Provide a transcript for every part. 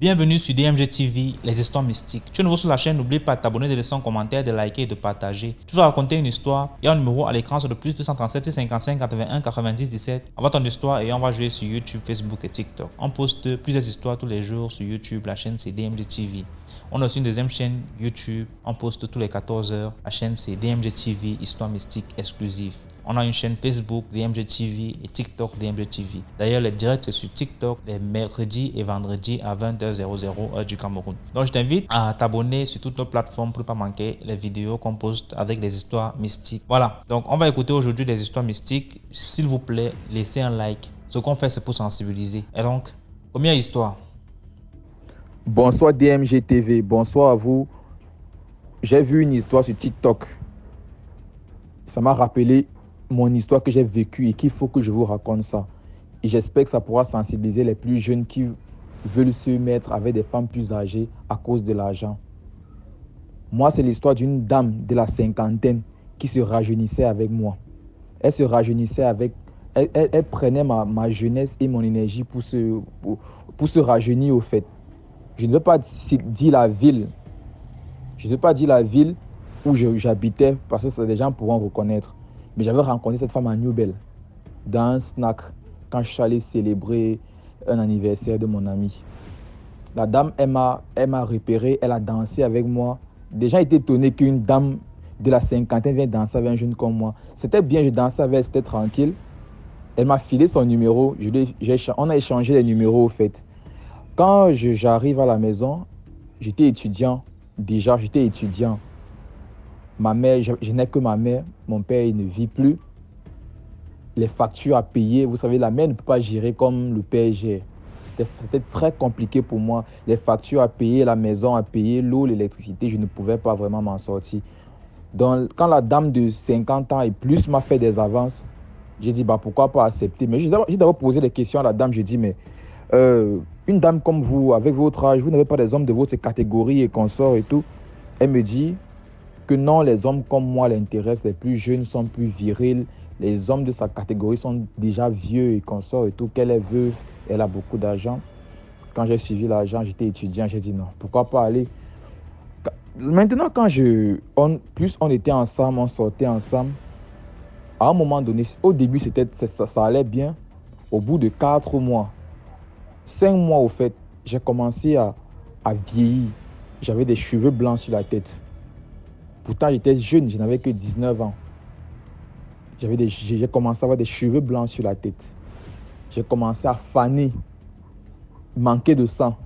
Bienvenue sur DMG TV, les histoires mystiques. Tu es nouveau sur la chaîne, n'oublie pas de t'abonner, de laisser un commentaire, de liker et de partager. Tu vas raconter une histoire et un numéro à l'écran sur le plus 237 655 81 90 17. Envoie ton histoire et on va jouer sur YouTube, Facebook et TikTok. On poste plusieurs histoires tous les jours sur YouTube, la chaîne c'est DMG TV. On a aussi une deuxième chaîne YouTube, on poste tous les 14 h. La chaîne c'est DMG TV, histoire mystique exclusive. On a une chaîne Facebook DMG TV et TikTok DMG TV. D'ailleurs, les directs c'est sur TikTok les mercredis et vendredis à 20h00 heure du Cameroun. Donc je t'invite à t'abonner sur toutes nos plateformes pour ne pas manquer les vidéos qu'on poste avec des histoires mystiques. Voilà, donc on va écouter aujourd'hui des histoires mystiques. S'il vous plaît, laissez un like. Ce qu'on fait c'est pour sensibiliser. Et donc, première histoire. Bonsoir DMG TV, bonsoir à vous. J'ai vu une histoire sur TikTok. Ça m'a rappelé mon histoire que j'ai vécue et qu'il faut que je vous raconte ça. Et j'espère que ça pourra sensibiliser les plus jeunes qui veulent se mettre avec des femmes plus âgées à cause de l'argent. Moi, c'est l'histoire d'une dame de la cinquantaine qui se rajeunissait avec moi. Elle se rajeunissait avec... Elle prenait ma jeunesse et mon énergie pour se rajeunir au fait. Je ne veux pas dire la ville. Je ne veux pas dire la ville où j'habitais parce que des gens pourront reconnaître. Mais j'avais rencontré cette femme à Newbel, dans un snack, quand je suis allé célébrer un anniversaire de mon ami. La dame, elle m'a repéré, elle a dansé avec moi. Les gens étaient étonnés qu'une dame de la cinquantaine vienne danser avec un jeune comme moi. C'était bien, je dansais avec elle, c'était tranquille. Elle m'a filé son numéro, on a échangé les numéros au fait. Quand j'arrive à la maison, j'étais étudiant. Déjà, j'étais étudiant. Ma mère, je n'ai que ma mère. Mon père, il ne vit plus. Les factures à payer, vous savez, la mère ne peut pas gérer comme le père gère. C'était très compliqué pour moi. Les factures à payer, la maison à payer, l'eau, l'électricité, je ne pouvais pas vraiment m'en sortir. Donc, quand la dame de 50 ans et plus m'a fait des avances, j'ai dit, pourquoi pas accepter. Mais j'ai d'abord posé des questions à la dame. J'ai dit, mais une dame comme vous, avec votre âge, vous n'avez pas des hommes de votre catégorie et consorts et tout. Elle me dit que non, les hommes comme moi l'intéressent, les plus jeunes sont plus virils, les hommes de sa catégorie sont déjà vieux et consorts et tout, qu'elle est veuve, elle a beaucoup d'argent. Quand j'ai suivi l'argent, j'étais étudiant, j'ai dit non, pourquoi pas aller. Maintenant, on était ensemble, on sortait ensemble, à un moment donné, au début, ça allait bien. Au bout de 4 mois, 5 mois au fait, j'ai commencé à vieillir. J'avais des cheveux blancs sur la tête. Pourtant, j'étais jeune, je n'avais que 19 ans. J'ai commencé à avoir des cheveux blancs sur la tête. J'ai commencé à faner, manquer de sang.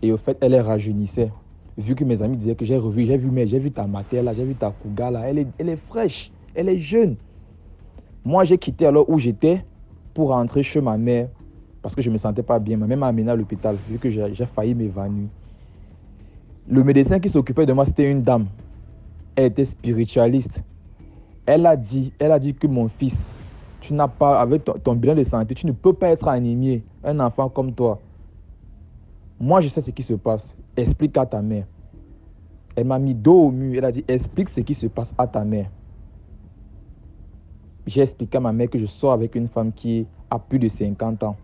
Et au fait, elle est rajeunissait. Vu que mes amis disaient que j'ai vu ta matière là, j'ai vu ta couga là, elle est fraîche, elle est jeune. Moi, j'ai quitté alors où j'étais pour rentrer chez ma mère parce que je ne me sentais pas bien. Ma mère m'a amené à l'hôpital vu que j'ai failli m'évanouir. Le médecin qui s'occupait de moi, c'était une dame. Elle était spiritualiste. Elle a dit que mon fils, tu n'as pas, avec ton bilan de santé, tu ne peux pas être anémié, un enfant comme toi. Moi, je sais ce qui se passe. Explique à ta mère. Elle m'a mis dos au mur. Elle a dit, explique ce qui se passe à ta mère. J'ai expliqué à ma mère que je sors avec une femme qui a plus de 50 ans.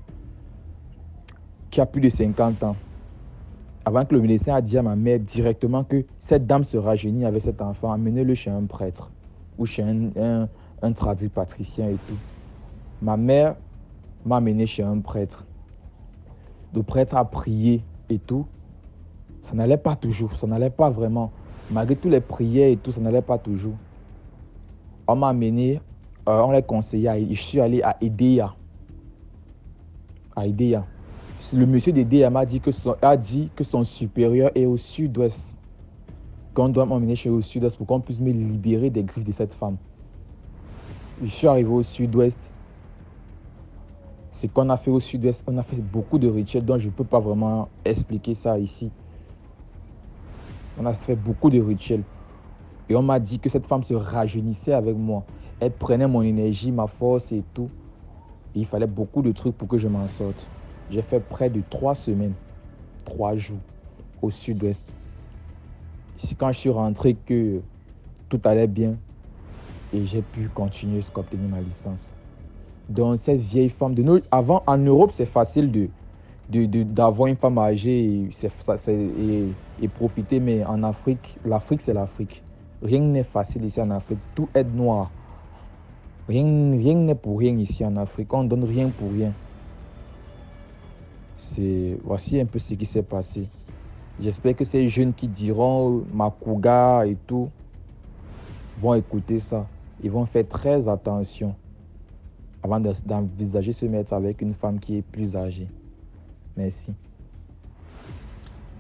Avant que le médecin a dit à ma mère directement que cette dame se rajeunit avec cet enfant, amenez-le chez un prêtre ou chez un tradipatricien et tout. Ma mère m'a amené chez un prêtre. Le prêtre a prié et tout. Ça n'allait pas toujours, ça n'allait pas vraiment. Malgré toutes les prières et tout, ça n'allait pas toujours. On m'a amené, on l'a conseillé, je suis allé à Edea. Le monsieur d'Edea m'a dit que son supérieur est au sud-ouest. Qu'on doit m'emmener chez au sud-ouest pour qu'on puisse me libérer des griffes de cette femme. Je suis arrivé au sud-ouest. Ce qu'on a fait au sud-ouest, on a fait beaucoup de rituels dont je ne peux pas vraiment expliquer ça ici. On a fait beaucoup de rituels. Et on m'a dit que cette femme se rajeunissait avec moi. Elle prenait mon énergie, ma force et tout. Et il fallait beaucoup de trucs pour que je m'en sorte. J'ai fait près de 3 semaines, 3 jours au sud-ouest. C'est quand je suis rentré que tout allait bien et j'ai pu continuer jusqu'à obtenir ma licence. Donc, cette vieille femme, avant, en Europe, c'est facile d'avoir une femme âgée et profiter, mais en Afrique, l'Afrique, c'est l'Afrique. Rien n'est facile ici en Afrique. Tout est noir. Rien n'est pour rien ici en Afrique. On ne donne rien pour rien. Voici un peu ce qui s'est passé. J'espère que ces jeunes qui diront Makuga et tout vont écouter ça. Ils vont faire très attention avant d'envisager se mettre avec une femme qui est plus âgée. Merci.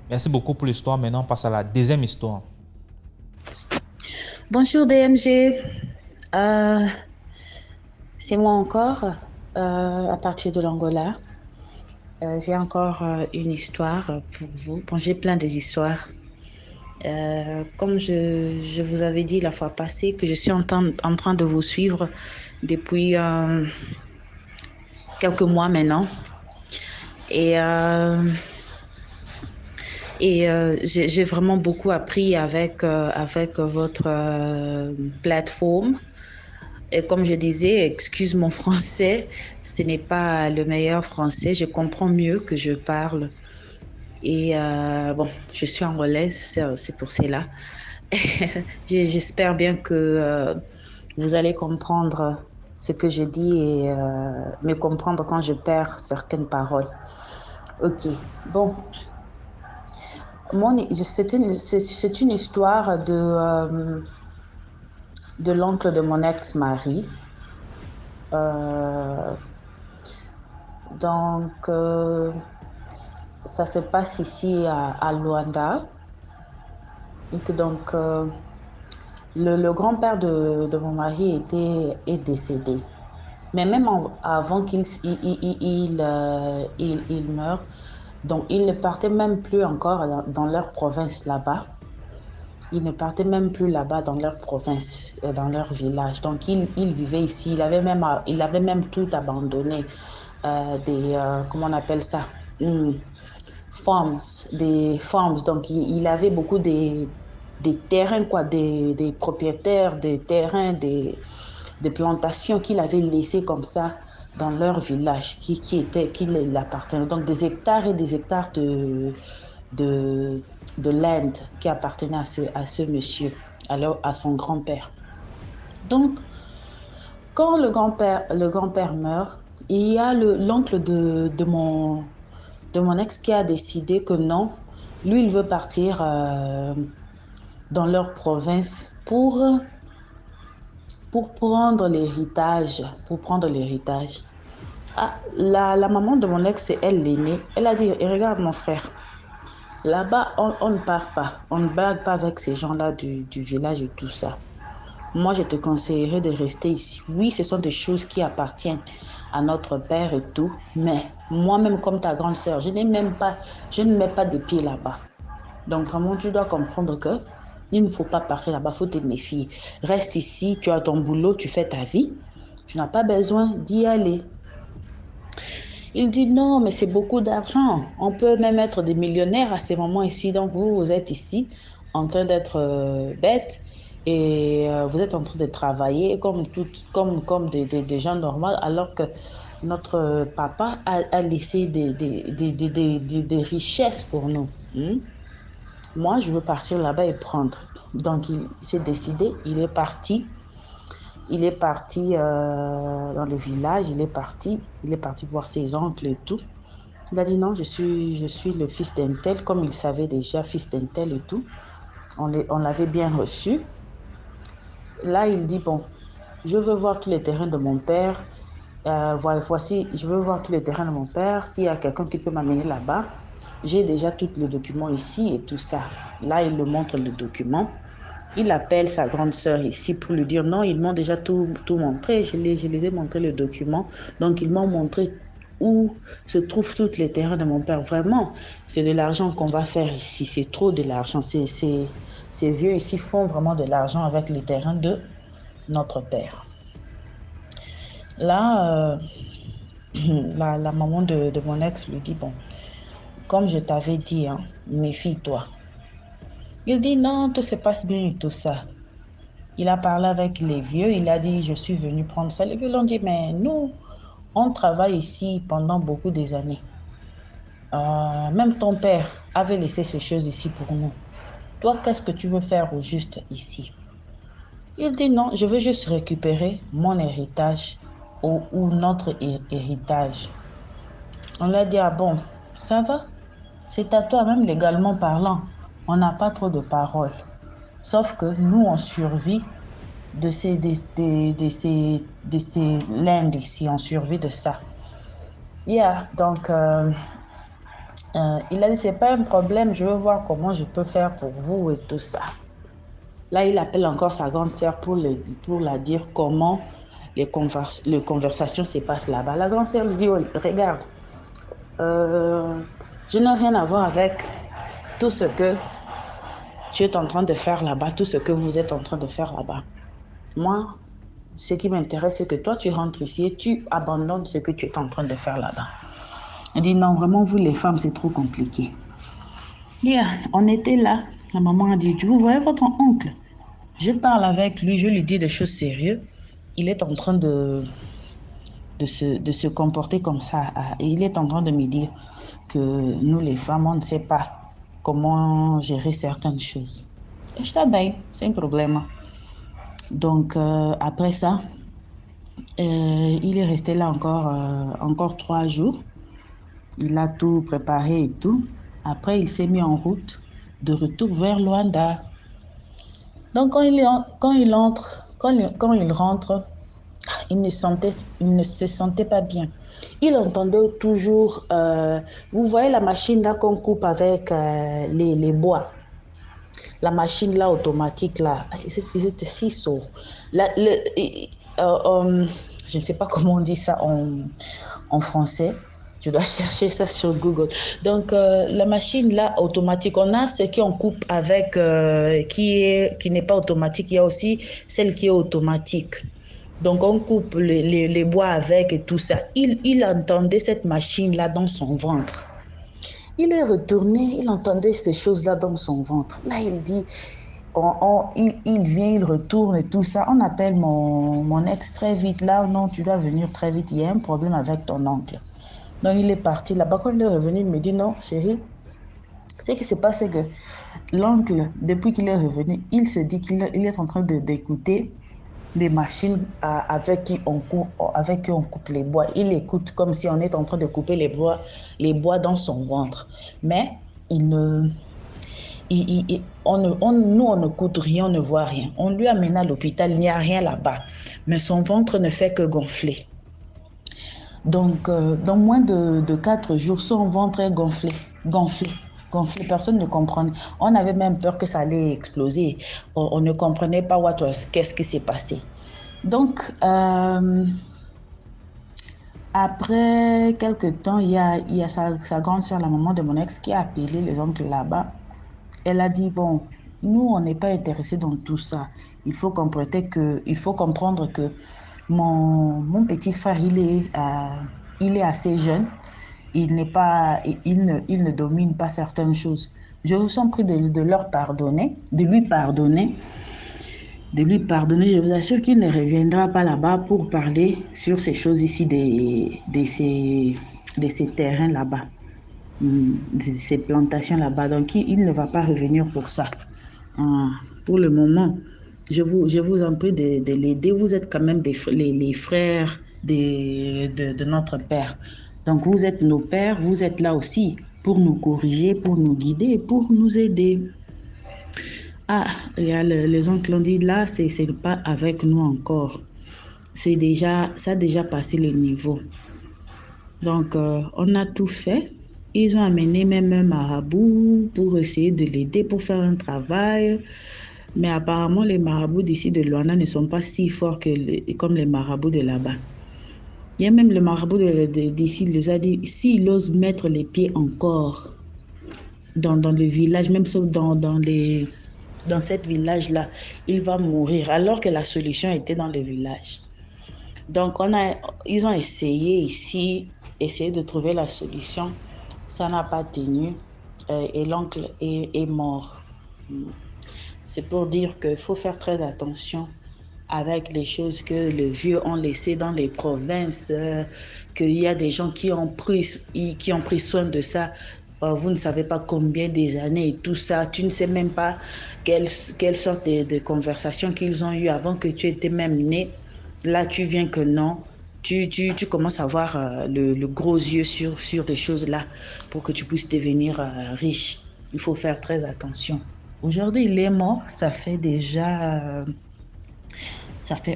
Merci beaucoup pour l'histoire. Maintenant, on passe à la deuxième histoire. Bonjour DMG. C'est moi encore, à partir de l'Angola. J'ai encore une histoire pour vous. Bon, j'ai plein des histoires. Comme je vous avais dit la fois passée, que je suis en train de vous suivre depuis quelques mois maintenant. Et j'ai vraiment beaucoup appris avec votre plateforme. Et comme je disais, excuse mon français, ce n'est pas le meilleur français. Je comprends mieux que je parle. Et bon, je suis angolaise, c'est pour cela. J'espère bien que vous allez comprendre ce que je dis et me comprendre quand je perds certaines paroles. Ok, bon. C'est une histoire de l'oncle de mon ex-mari. Ça se passe ici à Luanda. Donc, le grand-père de mon mari est décédé. Mais même avant qu'il meure, donc ils ne partaient même plus encore dans leur province là-bas. Ils ne partaient même plus là-bas dans leur province, dans leur village. Donc, ils vivaient ici. Il avait même tout abandonné. Comment on appelle ça? Des farms. Donc, il avait beaucoup des terrains, quoi, des propriétaires, des terrains, des plantations qu'il avait laissées comme ça dans leur village, qui l'appartenaient. Donc, des hectares et des hectares de land qui appartenait à ce monsieur, alors à son grand-père. Donc, quand le grand-père meurt, il y a l'oncle de mon ex qui a décidé que non, lui, il veut partir dans leur province pour prendre l'héritage. Ah, la maman de mon ex, c'est elle l'aînée. Elle a dit, regarde mon frère, là-bas, on ne part pas. On ne blague pas avec ces gens-là du village et tout ça. Moi, je te conseillerais de rester ici. Oui, ce sont des choses qui appartiennent à notre père et tout. Mais moi-même, comme ta grande sœur, je ne mets pas de pied là-bas. Donc, vraiment, tu dois comprendre que il ne faut pas partir là-bas, il faut te méfier. Reste ici, tu as ton boulot, tu fais ta vie. Tu n'as pas besoin d'y aller. Il dit non, mais c'est beaucoup d'argent. On peut même être des millionnaires à ces moments ici. Donc, vous êtes ici en train d'être bête et vous êtes en train de travailler comme des gens normaux, alors que notre papa a laissé des richesses pour nous. Moi, je veux partir là-bas et prendre. Donc, il s'est décidé, il est parti. Il est parti dans le village, il est parti voir ses oncles et tout. Il a dit non, je suis le fils d'un tel, comme il savait déjà, fils d'un tel et tout. On l'avait bien reçu. Là, il dit bon, je veux voir tous les terrains de mon père. Voici, je veux voir tous les terrains de mon père. S'il y a quelqu'un qui peut m'amener là-bas, j'ai déjà tout le document ici et tout ça. Là, il me montre le document. Il appelle sa grande sœur ici pour lui dire non, ils m'ont déjà tout montré. Je les ai montré le document. Donc, ils m'ont montré où se trouvent tous les terrains de mon père. Vraiment, c'est de l'argent qu'on va faire ici. C'est trop de l'argent. Ces vieux ici font vraiment de l'argent avec les terrains de notre père. Là, la maman de mon ex lui dit, bon, comme je t'avais dit, hein, méfie-toi. Il dit non, tout se passe bien et tout ça. Il a parlé avec les vieux, il a dit je suis venu prendre ça. Les vieux l'ont dit mais nous, On travaille ici pendant beaucoup des années. Même ton père avait laissé ces choses ici pour nous. Toi, qu'est-ce que tu veux faire au juste ici? Il dit non, je veux juste récupérer mon héritage ou notre héritage. On lui a dit, ah bon, ça va, c'est à toi, même légalement parlant. On n'a pas trop de paroles. Sauf que nous, on survit de ces lands ici, on survit de ça. Yeah, donc, il a dit, c'est pas un problème, je veux voir comment je peux faire pour vous et tout ça. Là, il appelle encore sa grande sœur pour la dire comment les conversations se passent là-bas. La grande sœur lui dit, oh, regarde, je n'ai rien à voir avec tout ce que tu es en train de faire là-bas, tout ce que vous êtes en train de faire là-bas. Moi, ce qui m'intéresse, c'est que toi, tu rentres ici et tu abandonnes ce que tu es en train de faire là-bas. Elle dit, non, vraiment, vous les femmes, c'est trop compliqué. Yeah, on était là. La maman a dit, vous voyez votre oncle? Je parle avec lui, je lui dis des choses sérieuses. Il est en train de se comporter comme ça. Et il est en train de me dire que nous, les femmes, on ne sait pas comment gérer certaines choses. Et je bien, c'est un problème. Donc, après ça, il est resté là encore 3 jours. Il a tout préparé et tout. Après, il s'est mis en route de retour vers Luanda. Donc, quand il rentre, il ne se sentait pas bien. Il entendait toujours, vous voyez la machine là qu'on coupe avec les bois. La machine là automatique là, ils étaient si sourds. Je ne sais pas comment on dit ça en français. Je dois chercher ça sur Google. Donc, la machine là automatique, on a ce qu'on coupe avec qui n'est pas automatique. Il y a aussi celle qui est automatique. Donc, on coupe les bois avec et tout ça. Il entendait cette machine-là dans son ventre. Il est retourné, il entendait ces choses-là dans son ventre. Là, il dit, il vient, il retourne et tout ça. On appelle mon ex très vite. Là, non, tu dois venir très vite. Il y a un problème avec ton oncle. Donc, il est parti là-bas. Quand il est revenu, il me dit, non, chérie, ce qui se passe, c'est que l'oncle, depuis qu'il est revenu, il se dit qu'il est en train d'écouter des machines avec qui on coupe les bois. Il écoute comme si on est en train de couper les bois dans son ventre. Mais nous, on ne coûte rien, on ne voit rien. On lui amène à l'hôpital, il n'y a rien là-bas. Mais son ventre ne fait que gonfler. Donc, dans moins de 4 jours, son ventre est gonflé. Personne ne comprenait. On avait même peur que ça allait exploser. On ne comprenait pas qu'est-ce qui s'est passé. Donc, après quelques temps, il y a sa grande sœur, la maman de mon ex, qui a appelé les oncles là-bas. Elle a dit, bon, nous, on n'est pas intéressés dans tout ça. Il faut comprendre que mon petit frère, il est assez jeune. Il ne domine pas certaines choses. Je vous en prie de lui pardonner. Je vous assure qu'il ne reviendra pas là-bas pour parler sur ces choses ici, de ces terrains là-bas, de ces plantations là-bas. Donc, il ne va pas revenir pour ça. Pour le moment, je vous en prie de l'aider. Vous êtes quand même les frères de notre père. Donc, vous êtes nos pères, vous êtes là aussi pour nous corriger, pour nous guider, pour nous aider. Ah, il y a les oncles ont dit là, c'est pas avec nous encore. Ça a déjà passé les niveaux. Donc, on a tout fait. Ils ont amené même un marabout pour essayer de l'aider, pour faire un travail. Mais apparemment, les marabouts d'ici de Luanda ne sont pas si forts comme les marabouts de là-bas. Il y a même le marabout d'ici, il les a dit, s'il ose mettre les pieds encore dans le village, même sauf dans cette village-là, il va mourir, alors que la solution était dans le village. Donc, ils ont essayé de trouver la solution. Ça n'a pas tenu et l'oncle est mort. C'est pour dire qu'il faut faire très attention avec les choses que les vieux ont laissées dans les provinces, qu'il y a des gens qui ont pris soin de ça. Vous ne savez pas combien des années et tout ça. Tu ne sais même pas quelle sorte de conversation qu'ils ont eu avant que tu étais même né. Là, tu viens que non. Tu commences à avoir le gros yeux sur des choses là pour que tu puisses devenir riche. Il faut faire très attention. Aujourd'hui, il est mort. Ça fait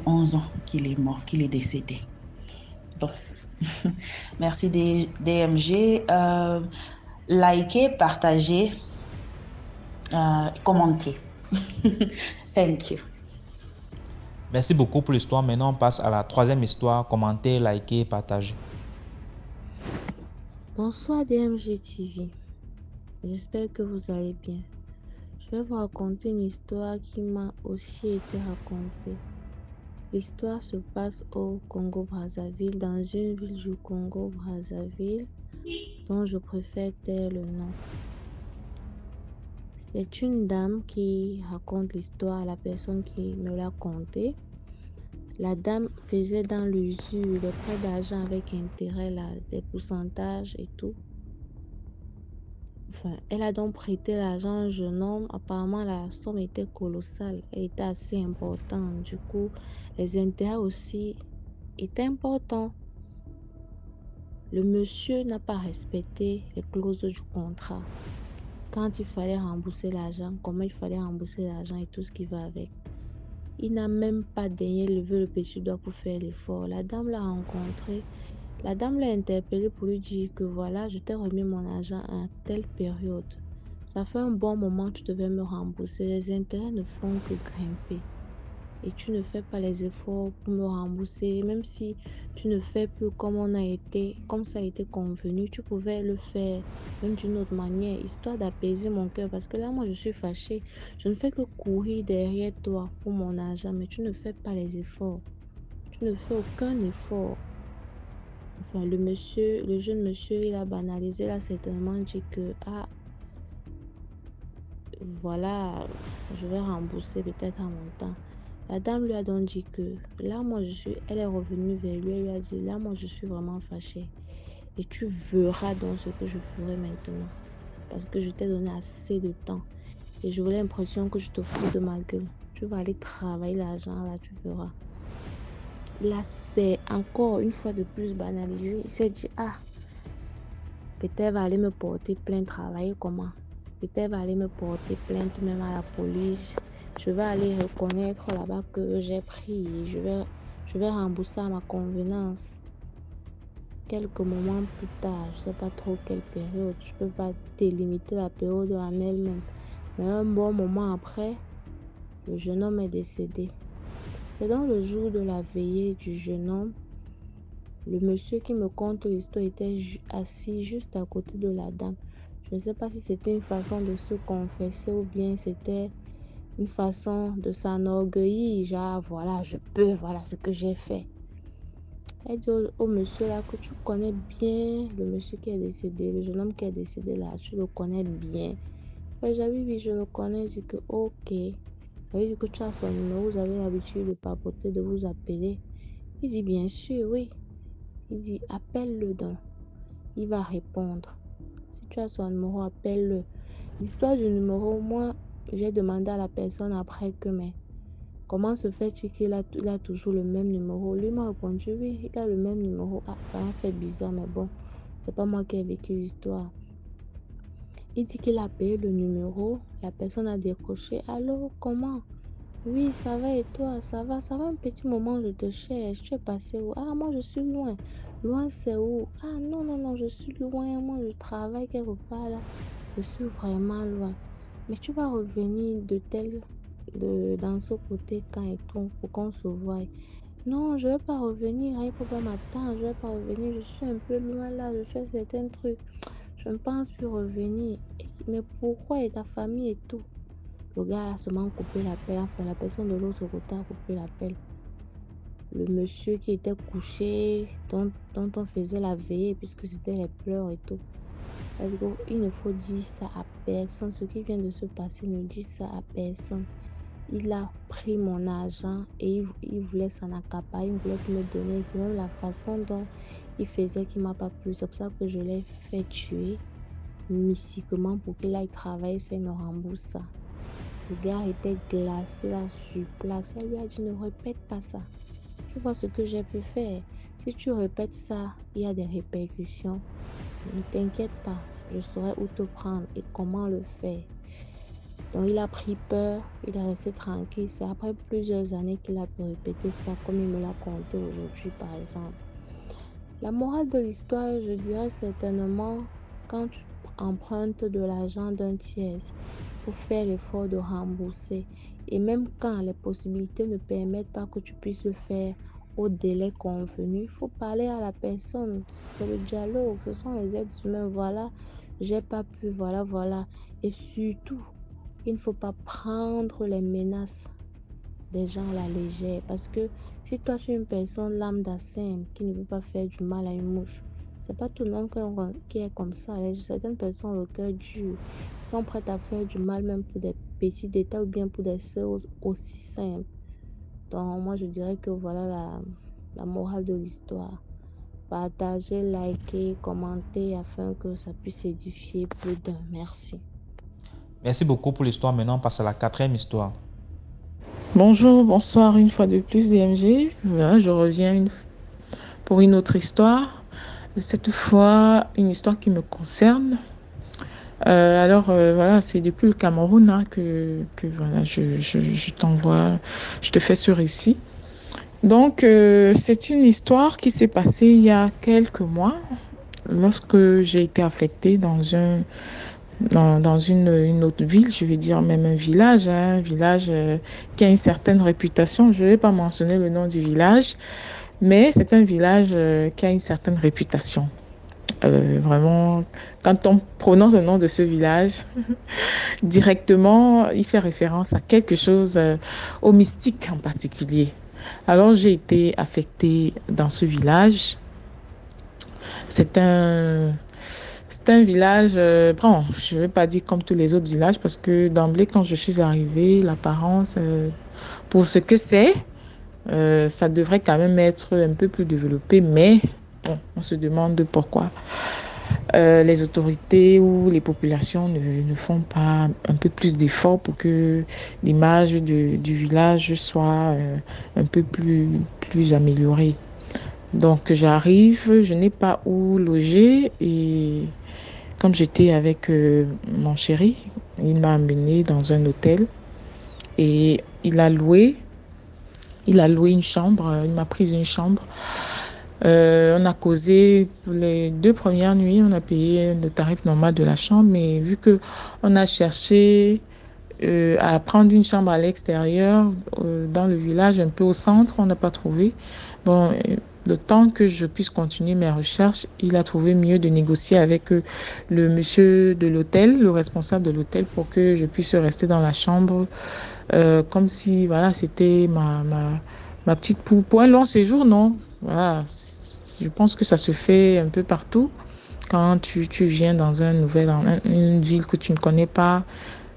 11 ans qu'il est mort, qu'il est décédé. Bon, merci DMG. Likez, partagez, commentez. Thank you. Merci beaucoup pour l'histoire. Maintenant, on passe à la troisième histoire. Commentez, likez, partagez. Bonsoir DMG TV. J'espère que vous allez bien. Je vais vous raconter une histoire qui m'a aussi été racontée. L'histoire se passe au Congo-Brazzaville, dans une ville du Congo-Brazzaville dont je préfère taire le nom. C'est une dame qui raconte l'histoire à la personne qui me l'a contée. La dame faisait dans l'usure des prêts d'argent avec intérêt, là, des pourcentages et tout. Enfin, elle a donc prêté l'argent à un jeune homme. Apparemment, la somme était colossale. Elle était assez importante. Du coup, les intérêts aussi étaient importants. Le monsieur n'a pas respecté les clauses du contrat. Quand il fallait rembourser l'argent, comment il fallait rembourser l'argent et tout ce qui va avec. Il n'a même pas daigné lever le petit doigt pour faire l'effort. La dame l'a rencontré. La dame l'a interpellé pour lui dire que voilà, je t'ai remis mon argent à telle période. Ça fait un bon moment que tu devais me rembourser. Les intérêts ne font que grimper. Et tu ne fais pas les efforts pour me rembourser. Même si tu ne fais plus comme ça a été convenu, tu pouvais le faire même d'une autre manière, histoire d'apaiser mon cœur. Parce que là, moi, je suis fâchée. Je ne fais que courir derrière toi pour mon argent, mais tu ne fais pas les efforts. Tu ne fais aucun effort. Enfin, le jeune monsieur, il a banalisé, il a certainement dit que, voilà, je vais rembourser peut-être à mon temps. La dame lui a donc dit que, là, elle est revenue vers lui, elle lui a dit, là, moi, je suis vraiment fâchée. Et tu verras donc ce que je ferai maintenant. Parce que je t'ai donné assez de temps. Et j'aurais l'impression que je te fous de ma gueule. Tu vas aller travailler l'argent, là, tu verras. Là, c'est encore une fois de plus banalisé. Il s'est dit, peut-être elle va aller me porter plainte, travailler comment? Peut-être elle va aller me porter plainte même à la police. Je vais aller reconnaître là-bas que j'ai pris. Je vais rembourser à ma convenance. Quelques moments plus tard, je ne sais pas trop quelle période. Je ne peux pas délimiter la période en elle-même. Mais un bon moment après, le jeune homme est décédé. C'est dans le jour de la veillée du jeune homme. Le monsieur qui me conte l'histoire était assis juste à côté de la dame. Je ne sais pas si c'était une façon de se confesser ou bien c'était une façon de s'enorgueillir. Genre, voilà, je peux, voilà ce que j'ai fait. Elle dit au monsieur là que tu connais bien le monsieur qui est décédé, le jeune homme qui est décédé là, tu le connais bien. J'avais dit, je le connais, dit que ok. Ça veut dire que tu as son numéro, vous avez l'habitude de papoter, de vous appeler. Il dit bien sûr, oui. Il dit appelle-le donc. Il va répondre. Si tu as son numéro, appelle-le. L'histoire du numéro, moi, j'ai demandé à la personne après que, mais comment se fait-il qu'il a toujours le même numéro? Lui m'a répondu, oui, il a le même numéro. Ça m'a fait bizarre, mais bon, c'est pas moi qui ai vécu l'histoire. Il dit qu'il a payé le numéro. La personne a décroché. Allô, comment? Oui, ça va et toi? Ça va un petit moment, je te cherche. Tu es passé où? Moi, je suis loin. Loin, c'est où? Non, je suis loin. Moi, je travaille quelque part là. Je suis vraiment loin. Mais tu vas revenir dans ce côté quand et tout pour qu'on se voie. Non, je ne vais pas revenir. Il ne faut pas m'attendre. Je ne vais pas revenir. Je suis un peu loin là. Je fais certains trucs. Je ne pense plus revenir. Mais pourquoi? Et ta famille et tout? Le gars a seulement coupé l'appel. Enfin, la personne de l'autre côté a coupé l'appel. Le monsieur qui était couché, dont on faisait la veillée, puisque c'était les pleurs et tout. Parce qu'il ne faut dire ça à personne. Ce qui vient de se passer, ne dit ça à personne. Il a pris mon argent et il voulait s'en accaparer, il voulait tout me donner. C'est même la façon dont il faisait qui m'a pas plu. C'est pour ça que je l'ai fait tuer mystiquement pour qu'il aille travailler, ça il me rembourse ça. Le gars était glacé là sur place. Elle lui a dit ne répète pas ça. Tu vois ce que j'ai pu faire. Si tu répètes ça, il y a des répercussions. Ne t'inquiète pas, je saurai où te prendre et comment le faire. Donc il a pris peur, il est resté tranquille. C'est après plusieurs années qu'il a pu répéter ça, comme il me l'a conté aujourd'hui par exemple. La morale de l'histoire, je dirais certainement, quand tu empruntes de l'argent d'un tiers, il faut faire l'effort de rembourser. Et même quand les possibilités ne permettent pas que tu puisses le faire au délai convenu, il faut parler à la personne. C'est le dialogue, ce sont les êtres humains. Voilà, j'ai pas pu, voilà. Et surtout, il ne faut pas prendre les menaces des gens à la légère. Parce que si toi tu es une personne lambda simple qui ne veut pas faire du mal à une mouche, c'est pas tout le monde qui est comme ça. Certaines personnes ont le cœur dur, sont prêtes à faire du mal même pour des petits détails ou bien pour des choses aussi simples. Donc moi je dirais que voilà la morale de l'histoire. Partagez, likez, commentez afin que ça puisse édifier plus d'un. Merci. Merci beaucoup pour l'histoire. Maintenant, on passe à la quatrième histoire. Bonjour, bonsoir une fois de plus DMG. Voilà, je reviens pour une autre histoire. Cette fois, une histoire qui me concerne. Voilà, c'est depuis le Cameroun hein, que voilà, je t'envoie, je te fais ce récit. Donc, c'est une histoire qui s'est passée il y a quelques mois lorsque j'ai été affectée dans une autre ville, je vais dire même un village qui a une certaine réputation. Je ne vais pas mentionner le nom du village, mais c'est un village qui a une certaine réputation. Vraiment, quand on prononce le nom de ce village, directement, il fait référence à quelque chose, au mystique en particulier. Alors, j'ai été affectée dans ce village. C'est un C'est un village, bon, je ne vais pas dire comme tous les autres villages parce que d'emblée, quand je suis arrivée, l'apparence, pour ce que c'est, ça devrait quand même être un peu plus développé, mais bon, on se demande pourquoi les autorités ou les populations ne font pas un peu plus d'efforts pour que l'image du village soit un peu plus améliorée. Donc j'arrive, je n'ai pas où loger et comme j'étais avec mon chéri, il m'a amené dans un hôtel et il a loué une chambre, il m'a pris une chambre. On a causé pour les 2 premières nuits, on a payé le tarif normal de la chambre, mais vu que on a cherché à prendre une chambre à l'extérieur, dans le village, un peu au centre, on n'a pas trouvé. Bon, le temps que je puisse continuer mes recherches, il a trouvé mieux de négocier avec le monsieur de l'hôtel, le responsable de l'hôtel, pour que je puisse rester dans la chambre, comme si, voilà, c'était ma petite pour un long séjour, non? Voilà, je pense que ça se fait un peu partout. Quand tu viens dans une ville que tu ne connais pas,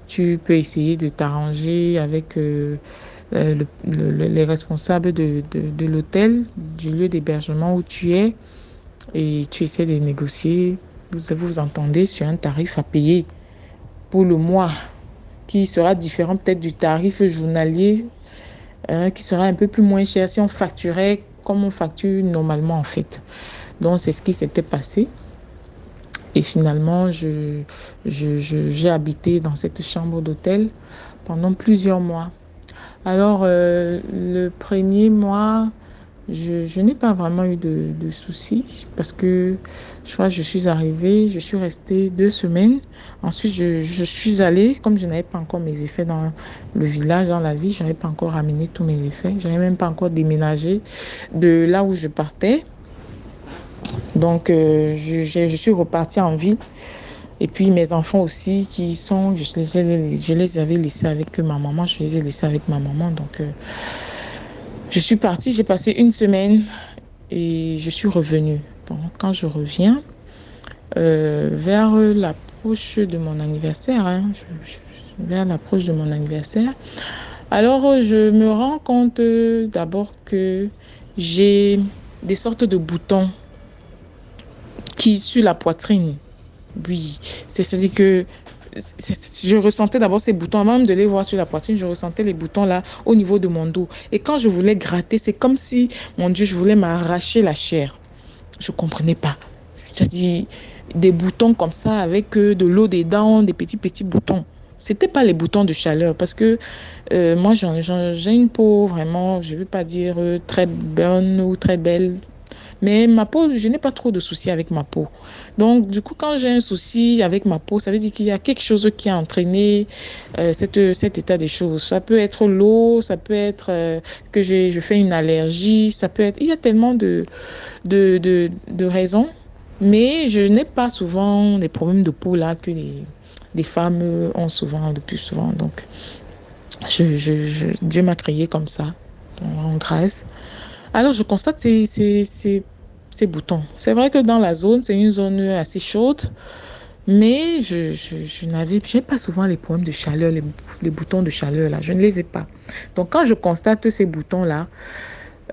tu peux essayer de t'arranger avec les responsables de l'hôtel, du lieu d'hébergement où tu es, et tu essaies de négocier. Vous entendez sur un tarif à payer pour le mois qui sera différent peut-être du tarif journalier, qui sera un peu plus moins cher si on facturait comme on facture normalement en fait. Donc c'est ce qui s'était passé. Et finalement, j'ai habité dans cette chambre d'hôtel pendant plusieurs mois. Alors, le premier mois, je n'ai pas vraiment eu de soucis parce que je crois que je suis arrivée, je suis restée 2 semaines. Ensuite, je suis allée, comme je n'avais pas encore mes effets dans le village, dans la vie, je n'avais pas encore ramené tous mes effets. Je n'avais même pas encore déménagé de là où je partais. Donc, je suis repartie en ville. Et puis, mes enfants aussi, je les avais laissés avec ma maman. Je les ai laissés avec ma maman. Donc, je suis partie, j'ai passé 1 semaine et je suis revenue. Bon, quand je reviens, vers l'approche de mon anniversaire, vers l'approche de mon anniversaire, Alors, je me rends compte d'abord que j'ai des sortes de boutons qui sur la poitrine. Oui, c'est-à-dire que je ressentais d'abord ces boutons, avant même de les voir sur la poitrine, je ressentais les boutons là au niveau de mon dos. Et quand je voulais gratter, c'est comme si, mon Dieu, je voulais m'arracher la chair. Je ne comprenais pas. C'est-à-dire des boutons comme ça avec de l'eau dedans, des petits boutons. C'était pas les boutons de chaleur parce que moi, j'ai une peau vraiment, je ne veux pas dire très bonne ou très belle. Mais ma peau, je n'ai pas trop de soucis avec ma peau. Donc, du coup, quand j'ai un souci avec ma peau, ça veut dire qu'il y a quelque chose qui a entraîné cet état des choses. Ça peut être l'eau, ça peut être que je fais une allergie, ça peut être... Il y a tellement de raisons, mais je n'ai pas souvent des problèmes de peau là que les femmes ont souvent, le plus souvent. Donc, Dieu m'a créé comme ça, en grâce. Alors, je constate ces boutons. C'est vrai que dans la zone, c'est une zone assez chaude, mais je n'ai pas souvent les problèmes de chaleur, les boutons de chaleur, là. Je ne les ai pas. Donc, quand je constate ces boutons-là,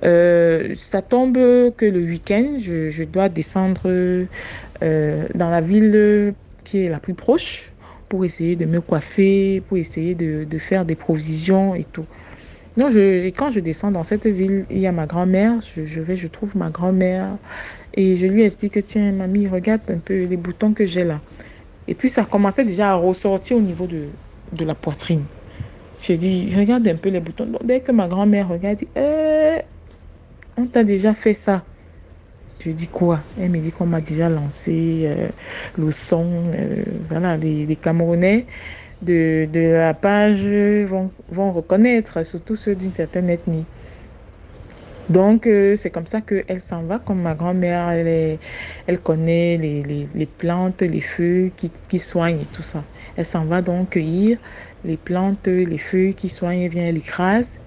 ça tombe que le week-end, je dois descendre dans la ville qui est la plus proche pour essayer de me coiffer, pour essayer de faire des provisions et tout. Non, et quand je descends dans cette ville, il y a ma grand-mère. Je trouve ma grand-mère et je lui explique que, tiens, mamie, regarde un peu les boutons que j'ai là. Et puis, ça commençait déjà à ressortir au niveau de la poitrine. J'ai dit, regarde un peu les boutons. Donc, dès que ma grand-mère regarde, elle dit, on t'a déjà fait ça. Je dis quoi? Elle me dit qu'on m'a déjà lancé le son. Voilà, les Camerounais de la page vont reconnaître, surtout ceux d'une certaine ethnie. Donc, c'est comme ça qu'elle s'en va, comme ma grand-mère, elle connaît les plantes, les feuilles qui soignent et tout ça. Elle s'en va donc cueillir les plantes, les feuilles qui soignent, elle vient, elle écrase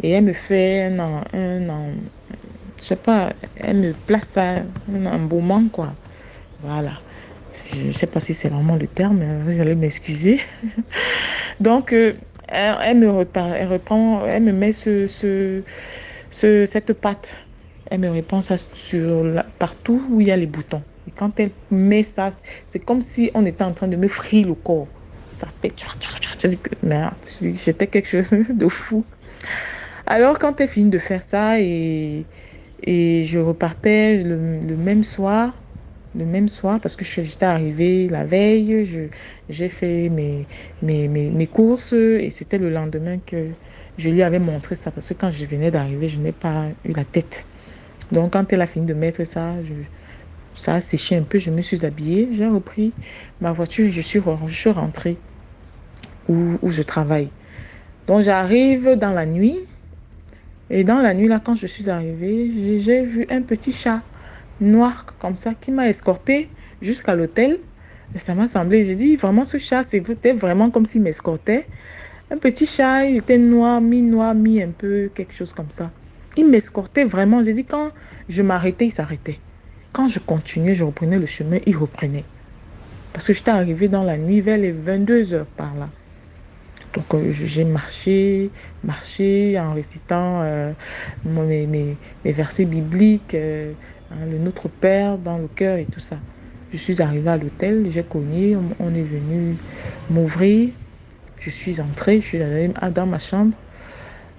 et elle me fait je sais pas, elle me place ça, un embaumement, quoi. Voilà. Je ne sais pas si c'est vraiment le terme, vous allez m'excuser. Donc, elle reprend, elle me met cette pâte. Elle me répand ça partout où il y a les boutons. Et quand elle met ça, c'est comme si on était en train de me frire le corps. Ça fait... Je dis que merde, j'étais quelque chose de fou. Alors, quand elle finit de faire ça et je repartais le même soir, parce que j'étais arrivée la veille, j'ai fait mes courses et c'était le lendemain que je lui avais montré ça, parce que quand je venais d'arriver, je n'ai pas eu la tête. Donc, quand elle a fini de mettre ça, ça a séché un peu, je me suis habillée, j'ai repris ma voiture et je suis rentrée où je travaille. Donc, j'arrive dans la nuit. Et dans la nuit, là, quand je suis arrivée, j'ai vu un petit chat noir comme ça qui m'a escortée jusqu'à l'hôtel. Et ça m'a semblé, j'ai dit, vraiment, ce chat, c'était vraiment comme s'il m'escortait. Un petit chat, il était noir, mi un peu, quelque chose comme ça. Il m'escortait vraiment. J'ai dit, quand je m'arrêtais, il s'arrêtait. Quand je continuais, je reprenais le chemin, il reprenait. Parce que j'étais arrivée dans la nuit vers les 22 heures par là. Donc, j'ai marché en récitant mes versets bibliques, le Notre Père dans le cœur et tout ça. Je suis arrivée à l'hôtel, j'ai cogné, on est venu m'ouvrir. Je suis entrée, je suis allée dans ma chambre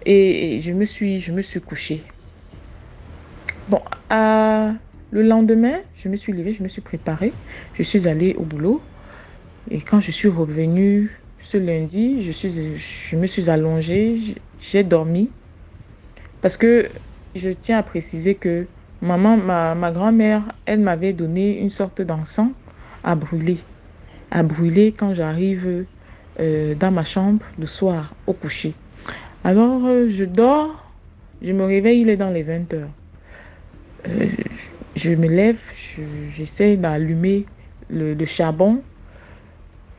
et je me suis couchée. Bon, le lendemain, je me suis levée, je me suis préparée, je suis allée au boulot et quand je suis revenue ce lundi, je me suis allongée, j'ai dormi parce que je tiens à préciser que ma grand-mère, elle m'avait donné une sorte d'encens à brûler. À brûler quand j'arrive dans ma chambre le soir au coucher. Alors, je dors, je me réveille, il est dans les 20 heures. Euh, je me lève, j'essaie d'allumer le charbon.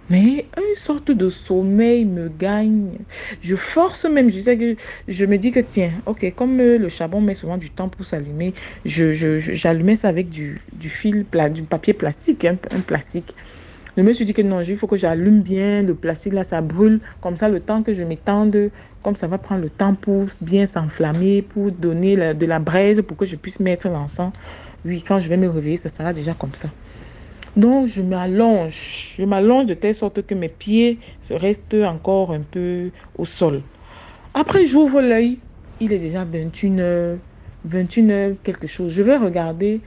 Mais une sorte de sommeil me gagne. Je force même, je me dis que tiens, ok, comme le charbon met souvent du temps pour s'allumer, j'allumais ça avec du papier plastique, un plastique. Je me suis dit que non, il faut que j'allume bien le plastique, là, ça brûle. Comme ça, le temps que je m'étende, comme ça va prendre le temps pour bien s'enflammer, pour donner de la braise, pour que je puisse mettre l'encens. Oui, quand je vais me réveiller, ça sera déjà comme ça. Donc, je m'allonge de telle sorte que mes pieds se restent encore un peu au sol. Après, j'ouvre l'œil, il est déjà 21 h, 21 h quelque chose. Je vais regarder,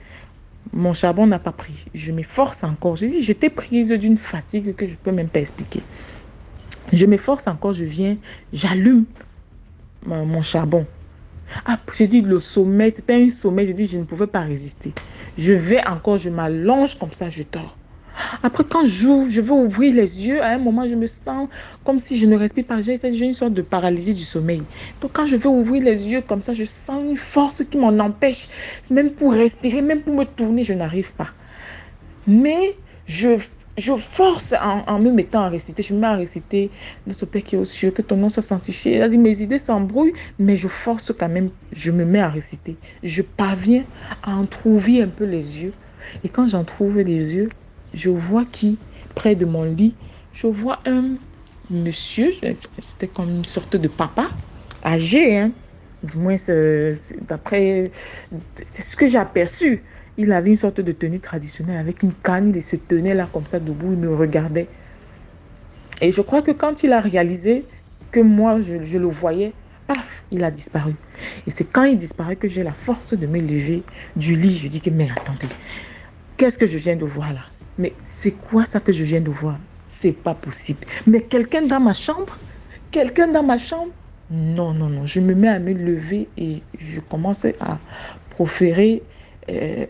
mon charbon n'a pas pris. Je m'efforce encore. Je dis, j'étais prise d'une fatigue que je ne peux même pas expliquer. Je m'efforce encore, je viens, j'allume mon charbon. Ah, je dis le sommeil, c'était un sommeil, je dis je ne pouvais pas résister. Je vais encore, je m'allonge comme ça, je dors. Après, quand j'ouvre, je veux ouvrir les yeux, à un moment, je me sens comme si je ne respire pas. J'ai une sorte de paralysie du sommeil. Donc, quand je veux ouvrir les yeux comme ça, je sens une force qui m'en empêche. Même pour respirer, même pour me tourner, je n'arrive pas. Mais je force en me mettant à réciter. Je me mets à réciter notre Père qui est aux cieux, que ton nom soit sanctifié. Il a dit, mes idées s'embrouillent, mais je force quand même. Je me mets à réciter. Je parviens à entrouvrir un peu les yeux. Et quand j'entrouve les yeux, je vois qui, près de mon lit, je vois un monsieur, c'était comme une sorte de papa, âgé, hein. Du moins, d'après, c'est ce que j'ai aperçu. Il avait une sorte de tenue traditionnelle avec une canne, il se tenait là comme ça debout, il me regardait. Et je crois que quand il a réalisé que moi, je le voyais, paf, il a disparu. Et c'est quand il disparaît que j'ai la force de me lever du lit. Je dis que, mais attendez, qu'est-ce que je viens de voir là? Mais c'est quoi ça que je viens de voir? C'est pas possible. Mais quelqu'un dans ma chambre? Quelqu'un dans ma chambre? Non, non, non. Je me mets à me lever et je commence à proférer, euh,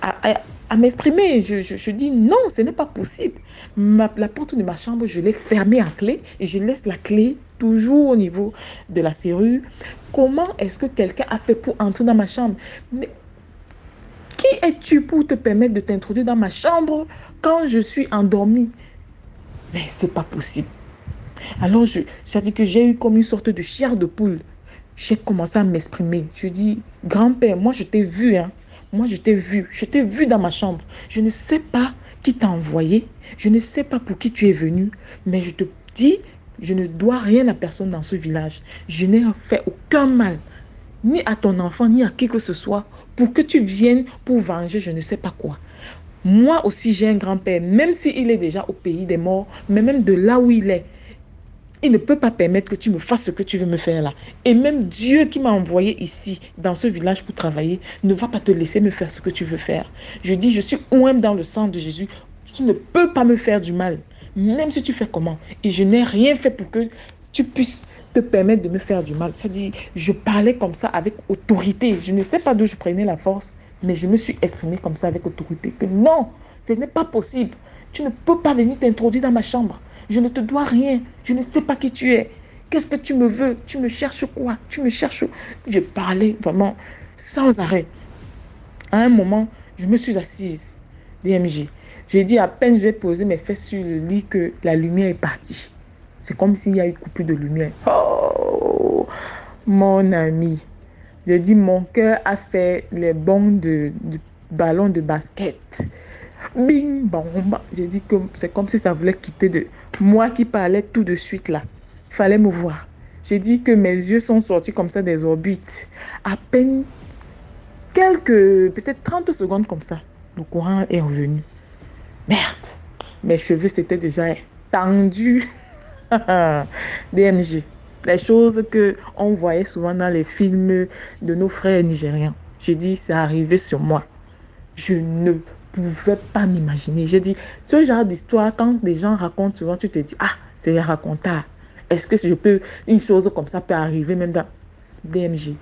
à m'exprimer. Je dis non, ce n'est pas possible. La porte de ma chambre, je l'ai fermée à clé et je laisse la clé toujours au niveau de la serrure. Comment est-ce que quelqu'un a fait pour entrer dans ma chambre? Mais qui es-tu pour te permettre de t'introduire dans ma chambre quand je suis endormie? Mais c'est pas possible. Alors, j'ai dit que j'ai eu comme une sorte de chair de poule. J'ai commencé à m'exprimer. Je dis, grand-père, moi je t'ai vu, hein. Moi je t'ai vu dans ma chambre. Je ne sais pas qui t'a envoyé. Je ne sais pas pour qui tu es venu. Mais je te dis, je ne dois rien à personne dans ce village. Je n'ai fait aucun mal, ni à ton enfant, ni à qui que ce soit, pour que tu viennes pour venger je ne sais pas quoi. Moi aussi, j'ai un grand-père, même s'il est déjà au pays des morts, mais même de là où il est, il ne peut pas permettre que tu me fasses ce que tu veux me faire là. Et même Dieu qui m'a envoyé ici, dans ce village pour travailler, ne va pas te laisser me faire ce que tu veux faire. Je dis, je suis oint dans le sang de Jésus. Tu ne peux pas me faire du mal, même si tu fais comment. Et je n'ai rien fait pour que tu puisses te permettre de me faire du mal. Ça dit, je parlais comme ça avec autorité. Je ne sais pas d'où je prenais la force, mais je me suis exprimée comme ça avec autorité. Que non, ce n'est pas possible. Tu ne peux pas venir t'introduire dans ma chambre. Je ne te dois rien. Je ne sais pas qui tu es. Qu'est-ce que tu me veux? Tu me cherches quoi? Tu me cherches... Je parlais vraiment sans arrêt. À un moment, je me suis assise. DMJ. J'ai dit à peine je vais poser mes fesses sur le lit que la lumière est partie. C'est comme s'il y a eu coupure de lumière. Oh, mon ami. J'ai dit, mon cœur a fait les bonds du ballon de basket. Bing, bang, bang. J'ai dit que c'est comme si ça voulait quitter de moi qui parlais tout de suite là. Il fallait me voir. J'ai dit que mes yeux sont sortis comme ça des orbites. À peine peut-être 30 secondes comme ça, le courant est revenu. Merde, mes cheveux s'étaient déjà tendus. DMJ. Les choses qu'on voyait souvent dans les films de nos frères nigérians. J'ai dit, c'est arrivé sur moi. Je ne pouvais pas m'imaginer. J'ai dit, ce genre d'histoire, quand des gens racontent souvent, tu te dis, ah, c'est les racontars. Est-ce que une chose comme ça peut arriver même dans DMJ?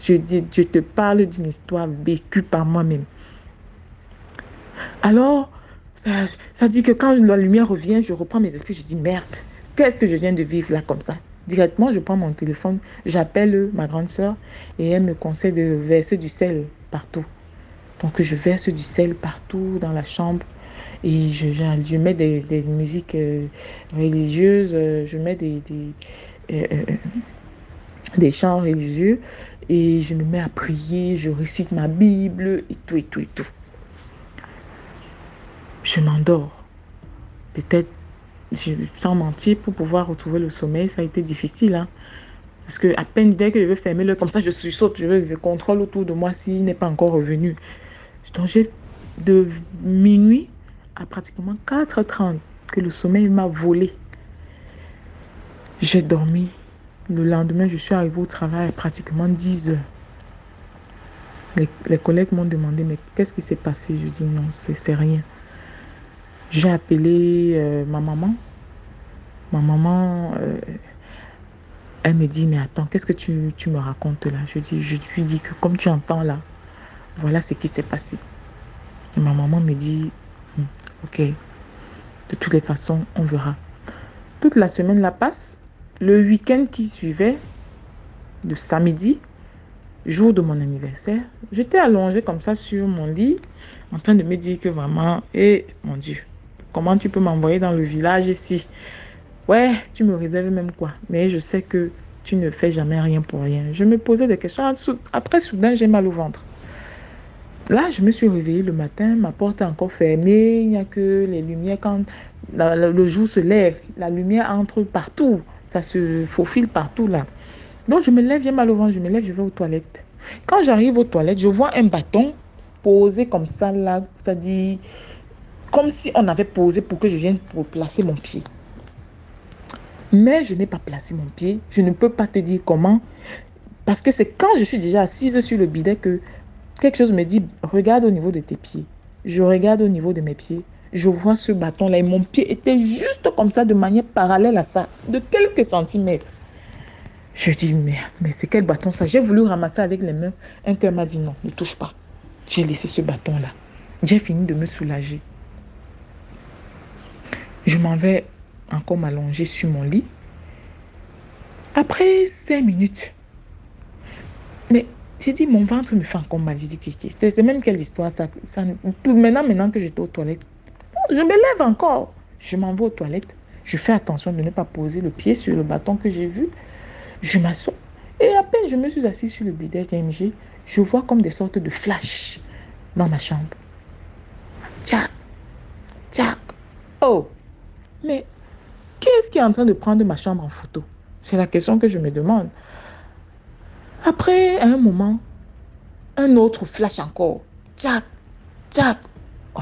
Je dis, je te parle d'une histoire vécue par moi-même. Alors, ça dit que quand la lumière revient, je reprends mes esprits, je dis, merde, qu'est-ce que je viens de vivre là comme ça? Directement, je prends mon téléphone, j'appelle ma grande sœur et elle me conseille de verser du sel partout. Donc, je verse du sel partout dans la chambre et je mets des musiques religieuses, je mets des chants religieux et je me mets à prier, je récite ma Bible et tout, et tout, et tout. je m'endors. Peut-être, sans mentir, pour pouvoir retrouver le sommeil, ça a été difficile, hein. Parce que à peine dès que je veux fermer l'œil, comme ça, je saute, je contrôle autour de moi s'il n'est pas encore revenu. Donc, j'ai de minuit à pratiquement 4h30 que le sommeil m'a volé. J'ai dormi. Le lendemain, je suis arrivée au travail à pratiquement 10h. Les collègues m'ont demandé, mais qu'est-ce qui s'est passé? Je dis non, c'est rien. J'ai appelé ma maman. Ma maman, elle me dit, mais attends, qu'est-ce que tu me racontes là? Je lui dis que comme tu entends là, voilà ce qui s'est passé. Et ma maman me dit, ok, de toutes les façons, on verra. Toute la semaine la passe. Le week-end qui suivait, le samedi, jour de mon anniversaire, j'étais allongée comme ça sur mon lit, en train de me dire que vraiment, mon Dieu, comment tu peux m'envoyer dans le village ici? Ouais, tu me réserves même quoi? Mais je sais que tu ne fais jamais rien pour rien. Je me posais des questions. Après, soudain, j'ai mal au ventre. Là, je me suis réveillée le matin, ma porte est encore fermée, il n'y a que les lumières. Quand le jour se lève, la lumière entre partout, ça se faufile partout là. Donc, je me lève, j'ai mal au ventre, je me lève, je vais aux toilettes. Quand j'arrive aux toilettes, je vois un bâton posé comme ça là, ça dit, comme si on avait posé pour que je vienne pour placer mon pied. Mais je n'ai pas placé mon pied, je ne peux pas te dire comment, parce que c'est quand je suis déjà assise sur le bidet que quelque chose me dit, regarde au niveau de tes pieds. Je regarde au niveau de mes pieds. Je vois ce bâton-là et mon pied était juste comme ça, de manière parallèle à ça, de quelques centimètres. Je dis, merde, mais c'est quel bâton ça? J'ai voulu ramasser avec les mains. Un cœur m'a dit, non, ne touche pas. J'ai laissé ce bâton-là. J'ai fini de me soulager. Je m'en vais encore m'allonger sur mon lit. Après 5 minutes, mais j'ai dit, mon ventre me fait encore mal. J'ai dit, c'est même quelle histoire ça, maintenant que j'étais aux toilettes. Je me lève encore. Je m'en vais aux toilettes. Je fais attention de ne pas poser le pied sur le bâton que j'ai vu. Je m'assois. Et à peine je me suis assise sur le bidet DMG, je vois comme des sortes de flashs dans ma chambre. Tchac, tchac. Oh, mais qu'est-ce qui est en train de prendre ma chambre en photo? C'est la question que je me demande. Après, à un moment, un autre flash encore. Tchac, tchac. Oh,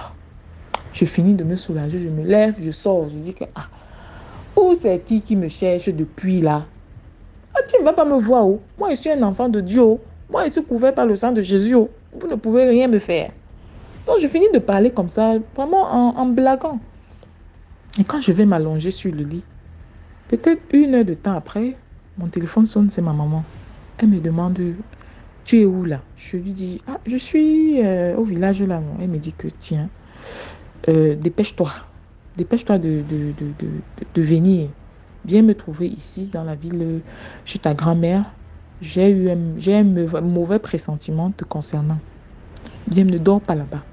je finis de me soulager, je me lève, je sors. Je dis que, où c'est qui me cherche depuis là? Tu ne vas pas me voir, oh. Moi, je suis un enfant de Dieu, oh. Moi, je suis couvert par le sang de Jésus, oh. Vous ne pouvez rien me faire. Donc, je finis de parler comme ça, vraiment en blaguant. Et quand je vais m'allonger sur le lit, peut-être 1 heure de temps après, mon téléphone sonne, c'est ma maman. Elle me demande, tu es où là? Je lui dis, je suis au village là. Elle me dit que, tiens, dépêche-toi. Dépêche-toi de venir. Viens me trouver ici, dans la ville, chez ta grand-mère. J'ai un mauvais pressentiment te concernant. Viens, ne dors pas là-bas.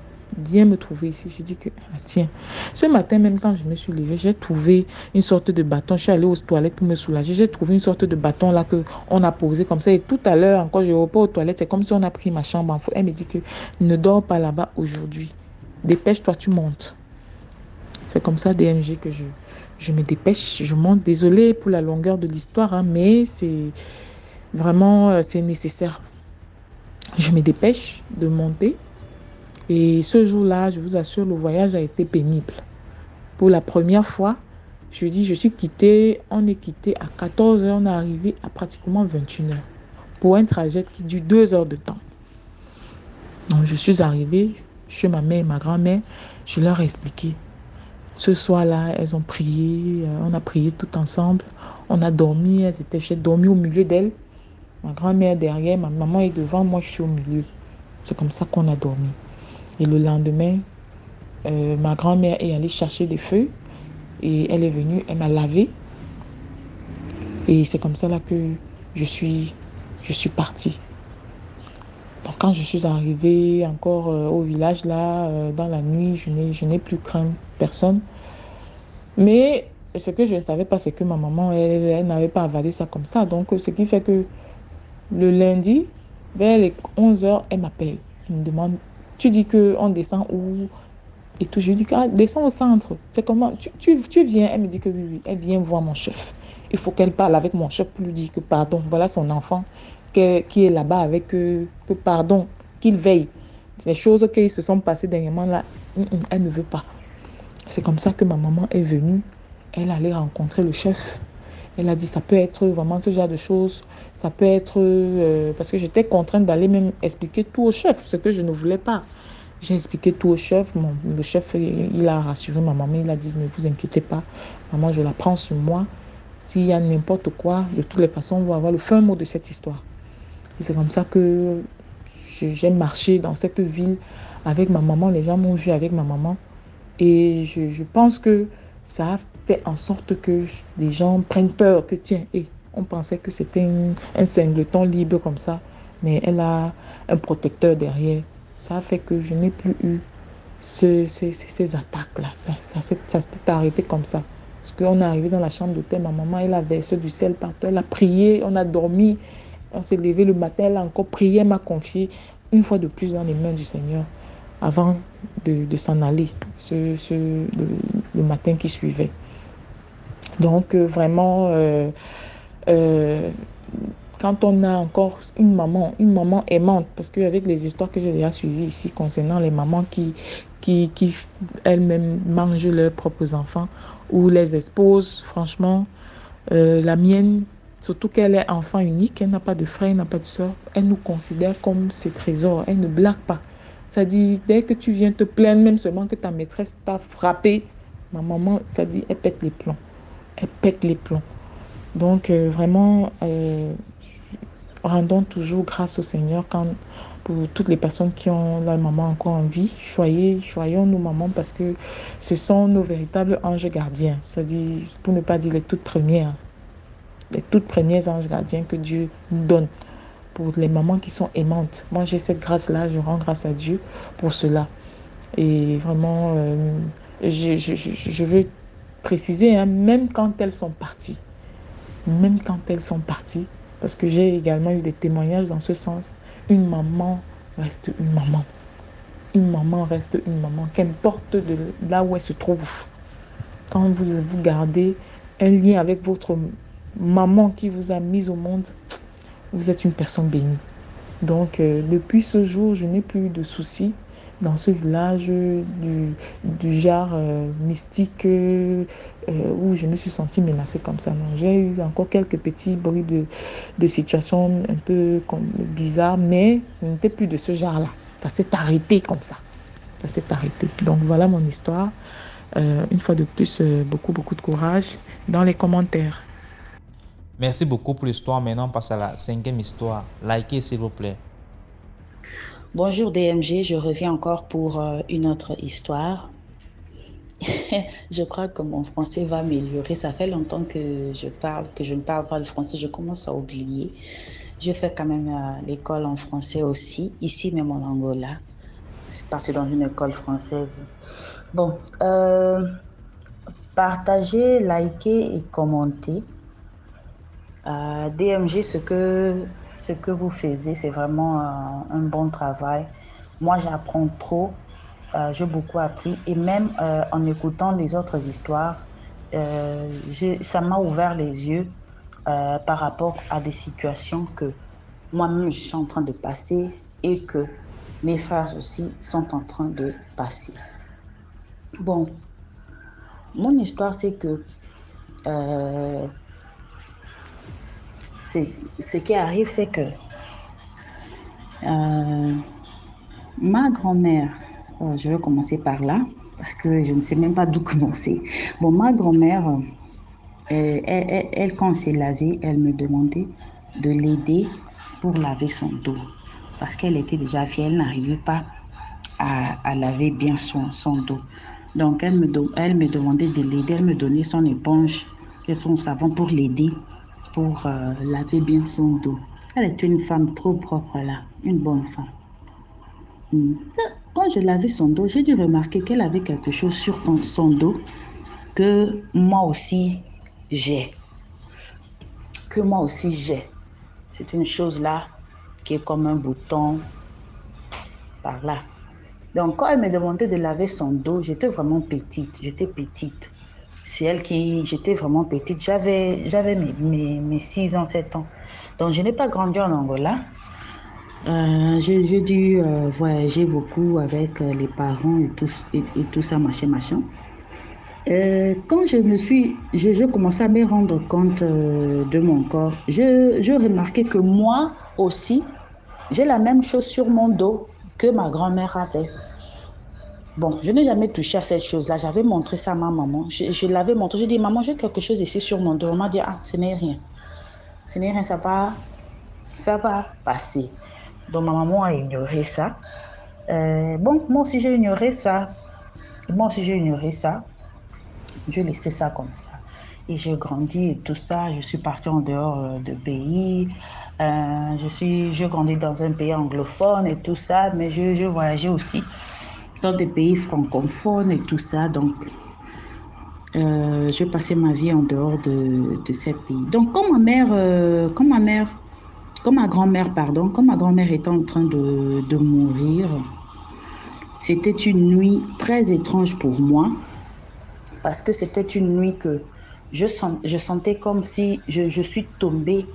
Viens me trouver ici. Je dis que, tiens. Ce matin, même quand je me suis levée, j'ai trouvé une sorte de bâton. Je suis allée aux toilettes pour me soulager. J'ai trouvé une sorte de bâton là qu'on a posé comme ça. Et tout à l'heure, encore, je repars aux toilettes. C'est comme si on a pris ma chambre en fou. Elle me dit que ne dors pas là-bas aujourd'hui. Dépêche-toi, tu montes. C'est comme ça, DMG, que je me dépêche, je monte. Désolée pour la longueur de l'histoire, hein, mais c'est vraiment, c'est nécessaire. Je me dépêche de monter. Et ce jour-là, je vous assure, le voyage a été pénible. Pour la première fois, on est quitté à 14h, on est arrivé à pratiquement 21h. Pour un trajet qui dure 2 heures de temps. Donc, je suis arrivée chez ma mère et ma grand-mère. Je leur ai expliqué. Ce soir-là, elles ont prié, on a prié tout ensemble. On a dormi, j'ai dormi au milieu d'elles. Ma grand-mère derrière, ma maman est devant, moi je suis au milieu. C'est comme ça qu'on a dormi. Et le lendemain, ma grand-mère est allée chercher des feuilles et elle est venue, elle m'a lavé. Et c'est comme ça là que je suis partie. Donc quand je suis arrivée encore au village là, dans la nuit, je n'ai plus craint personne. Mais ce que je ne savais pas, c'est que ma maman, elle n'avait pas avalé ça comme ça. Donc ce qui fait que le lundi, vers les 11h, elle m'appelle. Elle me demande, tu dis qu'on descend où? et tout. Je lui dis, ah, descends au centre. C'est comment? Tu viens? Elle me dit que oui, oui. Elle vient voir mon chef. Il faut qu'elle parle avec mon chef pour lui dire que pardon, voilà son enfant qui est là-bas avec que pardon, qu'il veille. Les choses qui se sont passées dernièrement là, elle ne veut pas. C'est comme ça que ma maman est venue. Elle allait rencontrer le chef. Elle a dit, ça peut être vraiment ce genre de choses. Ça peut être... parce que j'étais contrainte d'aller même expliquer tout au chef, ce que je ne voulais pas. J'ai expliqué tout au chef. Le chef, il a rassuré ma maman. Il a dit, ne vous inquiétez pas. Maman, je la prends sur moi. S'il y a n'importe quoi, de toutes les façons, on va avoir le fin mot de cette histoire. Et c'est comme ça que j'ai marché dans cette ville avec ma maman. Les gens m'ont vu avec ma maman. Et je pense que ça a fait en sorte que les gens prennent peur que, tiens, on pensait que c'était un singleton libre comme ça, mais elle a un protecteur derrière. Ça a fait que je n'ai plus eu ces attaques-là. Ça s'est arrêté comme ça. Parce qu'on est arrivé dans la chambre d'hôtel, ma maman, elle a versé du sel partout, elle a prié, on a dormi, on s'est levé le matin, elle a encore prié, elle m'a confié une fois de plus dans les mains du Seigneur avant de s'en aller le matin qui suivait. Donc, vraiment, quand on a encore une maman aimante, parce qu'avec les histoires que j'ai déjà suivies ici concernant les mamans qui elles-mêmes mangent leurs propres enfants ou les esposent, franchement, la mienne, surtout qu'elle est enfant unique, elle n'a pas de frère, elle n'a pas de soeur, elle nous considère comme ses trésors, elle ne blague pas. Ça dit, dès que tu viens te plaindre, même seulement que ta maîtresse t'a frappé, ma maman, ça dit, elle pète les plombs. Elle pète les plombs. Donc, vraiment, rendons toujours grâce au Seigneur pour toutes les personnes qui ont leur maman encore en vie. Choyons nos mamans parce que ce sont nos véritables anges gardiens. C'est-à-dire, pour ne pas dire les toutes premières anges gardiens que Dieu nous donne. Pour les mamans qui sont aimantes. Moi, j'ai cette grâce-là, je rends grâce à Dieu pour cela. Et vraiment, je veux préciser, hein, même quand elles sont parties, parce que j'ai également eu des témoignages dans ce sens, une maman reste une maman. Une maman reste une maman, qu'importe de là où elle se trouve. Quand vous gardez un lien avec votre maman qui vous a mis au monde, vous êtes une personne bénie. Donc, depuis ce jour, je n'ai plus de soucis dans ce village du genre mystique où je me suis sentie menacée comme ça. Non, j'ai eu encore quelques petits bruits de situations un peu bizarres, mais ce n'était plus de ce genre-là. Ça s'est arrêté comme ça. Ça s'est arrêté. Donc, voilà mon histoire. Une fois de plus, beaucoup de courage dans les commentaires. Merci beaucoup pour l'histoire. Maintenant, on passe à la 5e histoire. Likez, s'il vous plaît. Bonjour DMG, je reviens encore pour une autre histoire. Je crois que mon français va améliorer. Ça fait longtemps que je ne parle pas le français. Je commence à oublier. Je fais quand même l'école en français aussi, ici même en Angola. Je suis partie dans une école française. Bon, partagez, likez et commentez. DMG, ce que vous faisiez, c'est vraiment un bon travail. Moi, j'apprends trop. J'ai beaucoup appris. Et même en écoutant les autres histoires, ça m'a ouvert les yeux par rapport à des situations que moi-même, je suis en train de passer et que mes frères aussi sont en train de passer. Bon, mon histoire, c'est que ce qui arrive, c'est que ma grand-mère, je vais commencer par là, parce que je ne sais même pas d'où commencer. Bon, ma grand-mère, elle, quand elle s'est lavée, elle me demandait de l'aider pour laver son dos. Parce qu'elle était déjà vieille, elle n'arrivait pas à laver bien son dos. Donc, elle me demandait de l'aider, elle me donnait son éponge et son savon pour l'aider, pour laver bien son dos. Elle était une femme trop propre là, une bonne femme. Quand je lavais son dos, j'ai dû remarquer qu'elle avait quelque chose sur son dos que moi aussi j'ai. C'est une chose là qui est comme un bouton par là. Donc, quand elle me demandait de laver son dos, j'étais vraiment petite. J'étais petite. C'est elle qui... J'étais vraiment petite. J'avais mes 6 ans, 7 ans. Donc, je n'ai pas grandi en Angola. J'ai dû voyager beaucoup avec les parents et tout ça, machin. Quand je commençais à me rendre compte de mon corps, je remarquais que moi aussi, j'ai la même chose sur mon dos que ma grand-mère avait. Bon, je n'ai jamais touché à cette chose-là. J'avais montré ça à ma maman. Je l'avais montré. J'ai dit, maman, j'ai quelque chose ici sur mon dos. Elle m'a dit, ah, ce n'est rien. Ce n'est rien, ça va passer. Donc, ma maman a ignoré ça. Bon, moi aussi, j'ai ignoré ça. Je laissais ça comme ça. Et j'ai grandi et tout ça. Je suis partie en dehors de pays. Je grandis dans un pays anglophone et tout ça. Mais je voyageais aussi dans des pays francophones et tout ça. Donc, je passais ma vie en dehors de ces pays. Donc, quand ma grand-mère était en train de mourir, c'était une nuit très étrange pour moi parce que c'était une nuit que je sentais comme si je suis tombée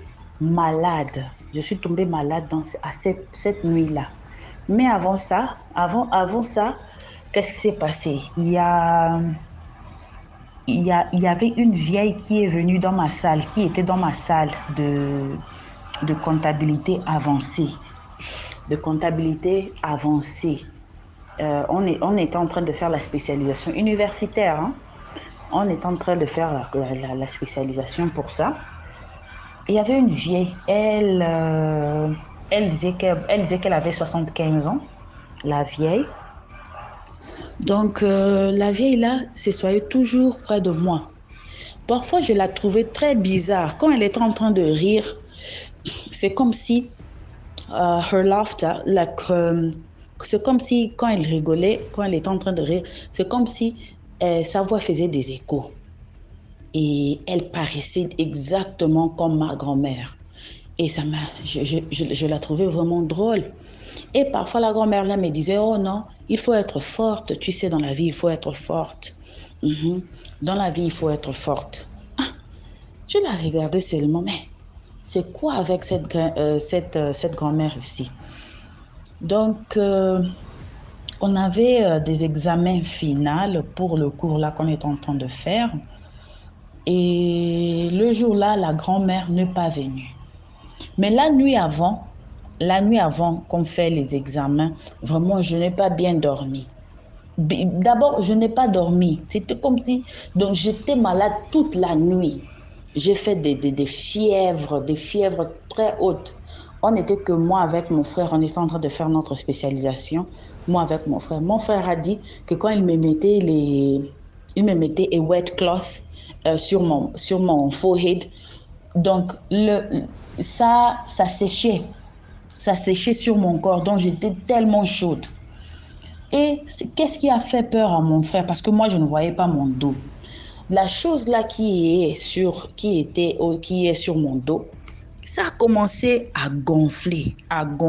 malade. Je suis tombée malade à cette nuit-là. Mais avant ça, qu'est-ce qui s'est passé? Il y avait une vieille qui est venue dans ma salle, qui était dans ma salle de comptabilité avancée. On était en train de faire la spécialisation universitaire. Hein? On était en train de faire la spécialisation pour ça. Et il y avait une vieille. Elle disait qu'elle avait 75 ans, la vieille. Donc, la vieille là s'assoyait toujours près de moi. Parfois, je la trouvais très bizarre. Quand elle était en train de rire, c'est comme si her laughter, c'est comme si quand elle rigolait, quand elle était en train de rire, c'est comme si sa voix faisait des échos. Et elle paraissait exactement comme ma grand-mère. Et je la trouvais vraiment drôle. Et parfois, la grand-mère là me disait, oh non, il faut être forte. Tu sais, dans la vie, il faut être forte. Dans la vie, il faut être forte. Ah, je la regardais seulement, mais c'est quoi avec cette grand-mère ici? Donc, on avait des examens finaux pour le cours là qu'on est en train de faire. Et le jour-là, la grand-mère n'est pas venue. Mais la nuit avant qu'on fait les examens, vraiment, je n'ai pas bien dormi. D'abord, je n'ai pas dormi. C'était comme si... Donc, j'étais malade toute la nuit. J'ai fait des fièvres très hautes. On n'était que moi avec mon frère, on était en train de faire notre spécialisation. Moi avec mon frère. Mon frère a dit que quand il me mettait a wet cloth sur mon forehead, donc ça séchait. Ça séchait sur mon corps, donc j'étais tellement chaude. Et qu'est-ce qui a fait peur à mon frère? Parce que moi, je ne voyais pas mon dos. La chose là qui est sur mon dos, ça a commencé à gonfler. Donc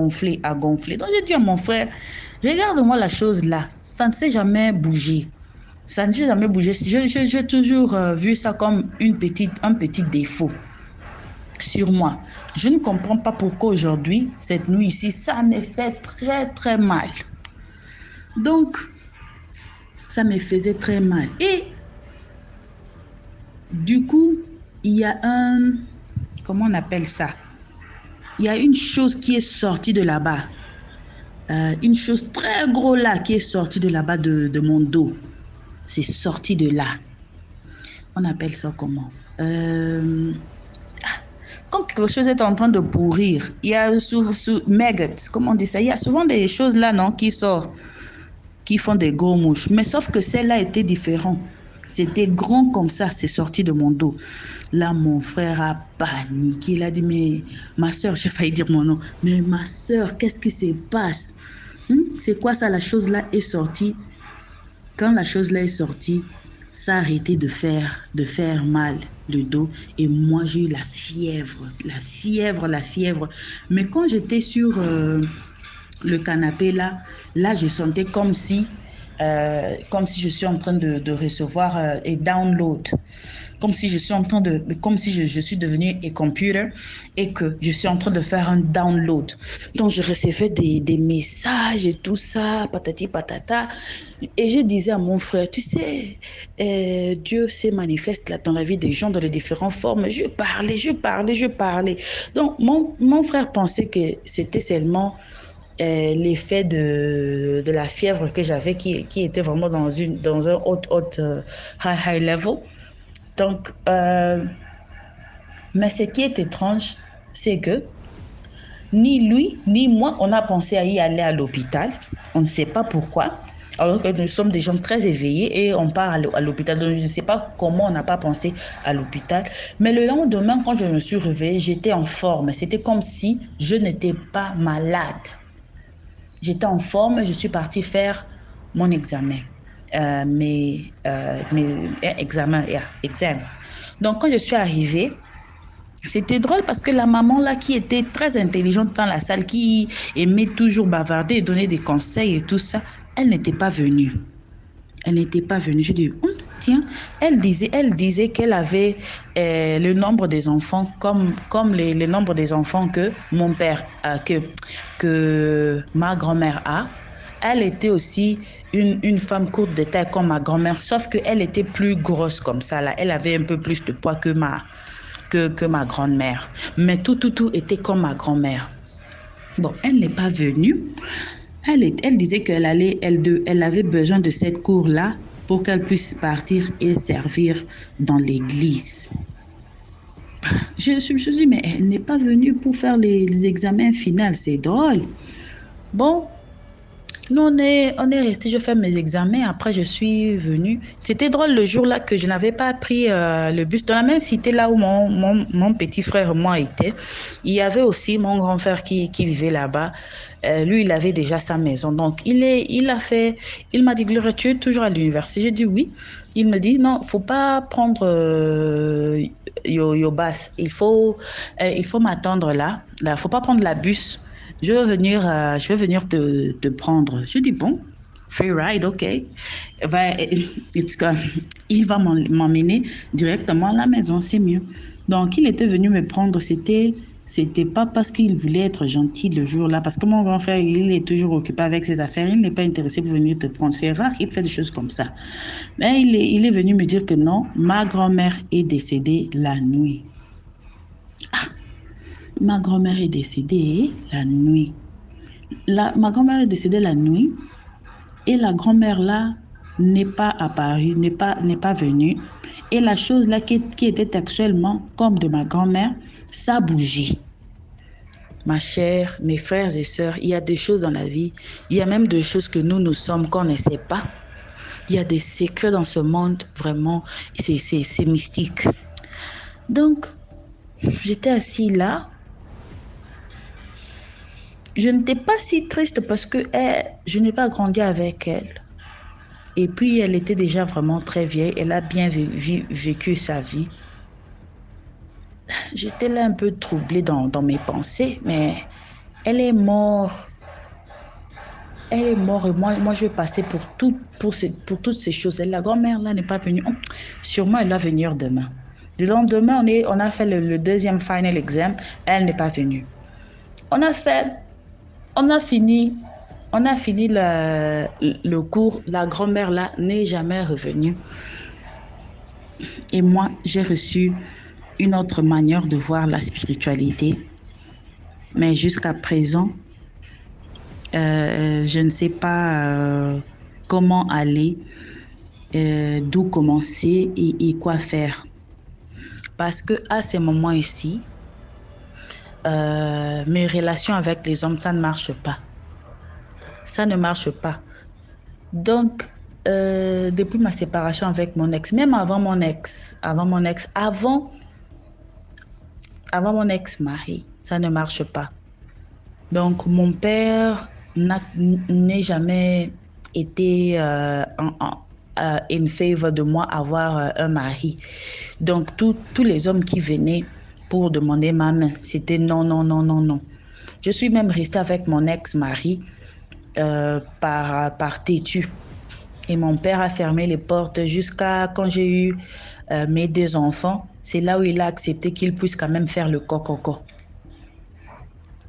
j'ai dit à mon frère, regarde-moi la chose là, ça ne s'est jamais bougé. J'ai toujours vu ça comme un petit défaut sur moi. Je ne comprends pas pourquoi aujourd'hui, cette nuit ici, ça me fait très très mal. Donc, ça me faisait très mal. Et du coup, il y a comment on appelle ça? Il y a une chose qui est sortie de là-bas. Une chose très gros là qui est sortie de là-bas de mon dos. C'est sorti de là. On appelle ça comment? Quand quelque chose est en train de pourrir, il y a maggots, comment on dit ça? Il y a souvent des choses là, non, qui sortent, qui font des gros mouches. Mais sauf que celle-là était différente. C'était grand comme ça, c'est sorti de mon dos. Là, mon frère a paniqué. Il a dit, mais ma soeur, j'ai failli dire mon nom. Mais ma soeur, qu'est-ce qui se passe? C'est quoi ça, la chose là est sortie? Quand la chose là est sortie, ça a arrêté de faire mal le dos. Et moi, j'ai eu la fièvre. Mais quand j'étais sur le canapé là, je sentais comme si je suis en train de recevoir et download, comme si je suis en train de, comme si je suis devenue a computer et que je suis en train de faire un download. Donc je recevais des messages et tout ça, patati patata, et je disais à mon frère, tu sais, Dieu se manifeste là dans la vie des gens dans les différentes formes. Je parlais. Donc mon frère pensait que c'était seulement l'effet de la fièvre que j'avais qui était vraiment dans un haute high level. Donc, mais ce qui est étrange, c'est que ni lui, ni moi, on a pensé à y aller à l'hôpital. On ne sait pas pourquoi. Alors que nous sommes des gens très éveillés et on part à l'hôpital. Donc, je ne sais pas comment on n'a pas pensé à l'hôpital. Mais le lendemain, quand je me suis réveillée, j'étais en forme. C'était comme si je n'étais pas malade. J'étais en forme, je suis partie faire mon examen. Mes examens. Donc, quand je suis arrivée, c'était drôle parce que la maman là qui était très intelligente dans la salle, qui aimait toujours bavarder et donner des conseils et tout ça, elle n'était pas venue. Je dis, tiens, elle disait qu'elle avait le nombre des enfants comme le nombre des enfants que mon père, que ma grand-mère a. Elle était aussi une femme courte de taille comme ma grand-mère, sauf qu'elle était plus grosse comme ça là. Elle avait un peu plus de poids que ma grand-mère. Mais tout était comme ma grand-mère. Bon, elle n'est pas venue. Elle disait qu'elle avait besoin de cette cour-là pour qu'elle puisse partir et servir dans l'église. Je me suis dit, mais elle n'est pas venue pour faire les examens finaux, c'est drôle. Bon, nous, on est resté, je fais mes examens, après je suis venue. C'était drôle le jour-là que je n'avais pas pris le bus. Dans la même cité là où mon petit frère et moi étaient, il y avait aussi mon grand frère qui vivait là-bas. Lui, il avait déjà sa maison. Donc, il m'a dit, Gloria, tu es toujours à l'université? J'ai dit oui. Il me dit, non, faut pas prendre yo bus. Il faut m'attendre là. Là, faut pas prendre la bus. Je vais venir te prendre. Je dis bon, free ride, ok. Il va m'emmener directement à la maison, c'est mieux. Donc, il était venu me prendre. C'était pas parce qu'il voulait être gentil le jour-là, parce que mon grand frère, il est toujours occupé avec ses affaires. Il n'est pas intéressé pour venir te prendre. C'est rare qu'il fait des choses comme ça. Mais il est venu me dire que non, ma grand-mère est décédée la nuit. Ma grand-mère est décédée la nuit. Ma grand-mère est décédée la nuit et la grand-mère là n'est pas apparue, n'est pas venue. Et la chose là qui était actuellement comme de ma grand-mère, ça a bougé. Ma chère, mes frères et sœurs, il y a des choses dans la vie, il y a même des choses que nous sommes qu'on ne sait pas. Il y a des secrets dans ce monde, vraiment, c'est mystique. Donc, j'étais assise là. Je n'étais pas si triste parce que je n'ai pas grandi avec elle. Et puis, elle était déjà vraiment très vieille. Elle a bien vécu sa vie. J'étais là un peu troublée dans mes pensées, mais elle est morte. Elle est morte et moi je vais passer pour toutes ces choses. La grand-mère là n'est pas venue. Sûrement, elle va venir demain. Le lendemain, on a fait le deuxième final exam. Elle n'est pas venue. On a fini le cours. La grand-mère là n'est jamais revenue. Et moi, j'ai reçu une autre manière de voir la spiritualité. Mais jusqu'à présent, je ne sais pas comment aller, d'où commencer et quoi faire. Parce que à ces moments ici, mes relations avec les hommes, ça ne marche pas. Ça ne marche pas. Donc, depuis ma séparation avec mon ex, même avant mon ex-mari, ça ne marche pas. Donc, mon père n'est jamais été in favor de moi avoir un mari. Donc, tous les hommes qui venaient pour demander ma main, c'était non. Je suis même restée avec mon ex-mari par têtu. Et mon père a fermé les portes jusqu'à quand j'ai eu mes 2 enfants. C'est là où il a accepté qu'il puisse quand même faire le coco.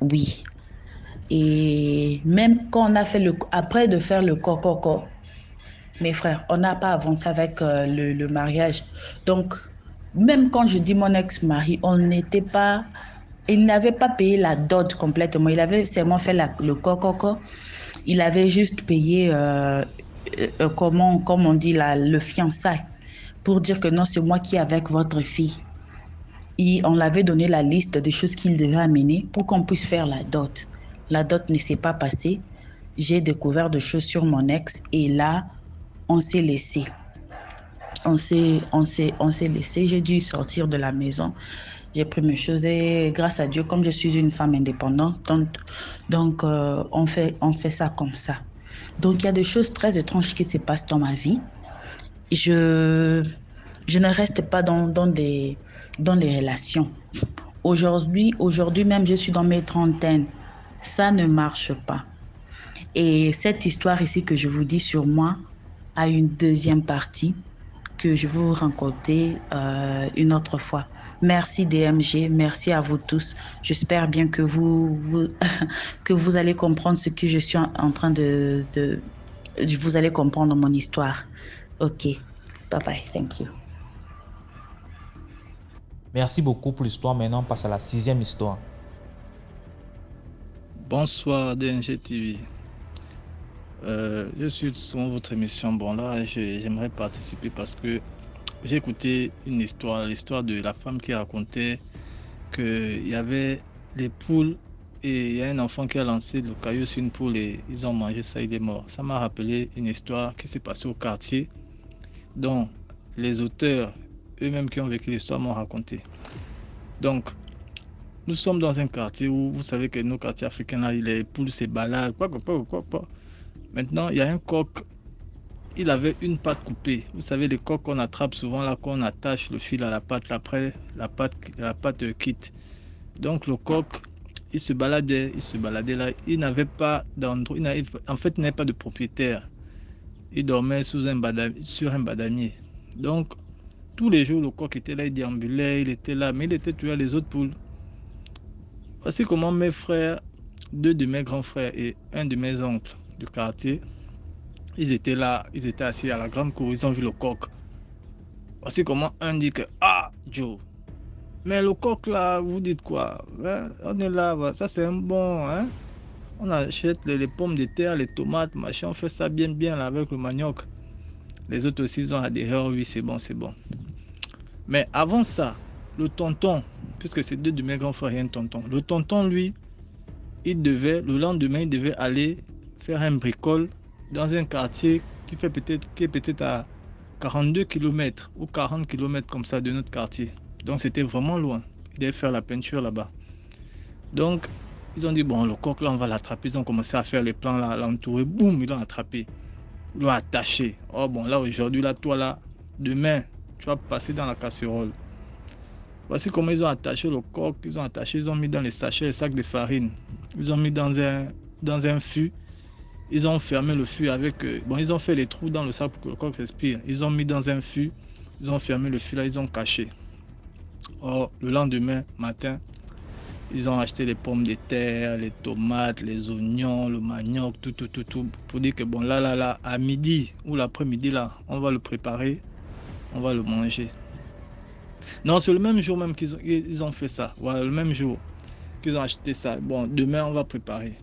Oui. Et même quand on a fait après de faire le coco, mes frères, on n'a pas avancé avec le mariage. Donc, même quand je dis mon ex-mari, il n'avait pas payé la dot complètement. Il avait seulement fait le coco. Il avait juste payé, comme on dit, le fiançailles pour dire que non, c'est moi qui est avec votre fille. Et on l'avait donné la liste des choses qu'il devait amener pour qu'on puisse faire la dot. La dot ne s'est pas passée. J'ai découvert des choses sur mon ex et là, on s'est laissé. On s'est laissé. J'ai dû sortir de la maison. J'ai pris mes choses et grâce à Dieu, comme je suis une femme indépendante, donc on fait ça comme ça. Donc il y a des choses très étranges qui se passent dans ma vie. Je ne reste pas dans les relations. Aujourd'hui même, je suis dans mes trentaines. Ça ne marche pas. Et cette histoire ici que je vous dis sur moi a une deuxième partie que je vais vous raconter une autre fois. Merci DMG, merci à vous tous. J'espère bien que que vous allez comprendre ce que je suis en train vous allez comprendre mon histoire. Ok, bye bye, thank you. Merci beaucoup pour l'histoire. Maintenant, on passe à la 6e histoire. Bonsoir DNG TV. Je suis sur votre émission. Bon là, j'aimerais participer parce que j'ai écouté l'histoire de la femme qui racontait qu'il y avait des poules et il y a un enfant qui a lancé le caillou sur une poule et ils ont mangé ça, il est mort. Ça m'a rappelé une histoire qui s'est passée au quartier dont les auteurs eux-mêmes qui ont vécu l'histoire m'ont raconté. Donc, nous sommes dans un quartier où vous savez que nos quartiers africains, là, les poules se baladent. Maintenant, il y a un coq, il avait une patte coupée. Vous savez, les coqs qu'on attrape souvent là, qu'on attache le fil à la patte, après la patte quitte. Donc le coq, il se baladait là, il n'avait pas d'endroit, en fait, il n'avait pas de propriétaire. Il dormait sur un badamier. Donc, tous les jours, le coq était là, il déambulait, il était là, mais il était toujours les autres poules. Voici comment mes frères, 2 de mes grands frères et un de mes oncles du quartier, ils étaient là, ils étaient assis à la grande cour, ils ont vu le coq. Voici comment un dit que, ah, Joe, mais le coq là, vous dites quoi, hein? On est là, ça c'est un bon, hein? On achète les pommes de terre, les tomates, machin, on fait ça bien là avec le manioc. Les autres aussi, ils ont adhéré, oh, oui, c'est bon. Mais avant ça, le tonton, puisque c'est 2 de mes grands frères et un tonton, le tonton, lui, le lendemain, il devait aller faire un bricole dans un quartier qui est peut-être à 42 km ou 40 km comme ça de notre quartier. Donc c'était vraiment loin. Il devait faire la peinture là-bas. Donc ils ont dit, bon, le coq là, on va l'attraper. Ils ont commencé à faire les plans là, l'entourer. Boum, ils l'ont attrapé. Ils l'ont attaché. Oh bon, là aujourd'hui, là, toi là, demain, tu vas passer dans la casserole. Voici comment ils ont attaché le coq. Ils ont mis dans les sachets, les sacs de farine. Ils ont mis dans un fût. Ils ont fermé le fût avec... ils ont fait les trous dans le sac pour que le coq respire. Ils ont mis dans un fût. Ils ont fermé le fût là, ils ont caché. Or, le lendemain matin, ils ont acheté les pommes de terre, les tomates, les oignons, le manioc, tout, pour dire que bon, là, à midi ou l'après-midi, là, on va le préparer, on va le manger. Non, c'est le même jour même qu'ils ont fait ça. Voilà, le même jour qu'ils ont acheté ça. Bon, demain, on va préparer.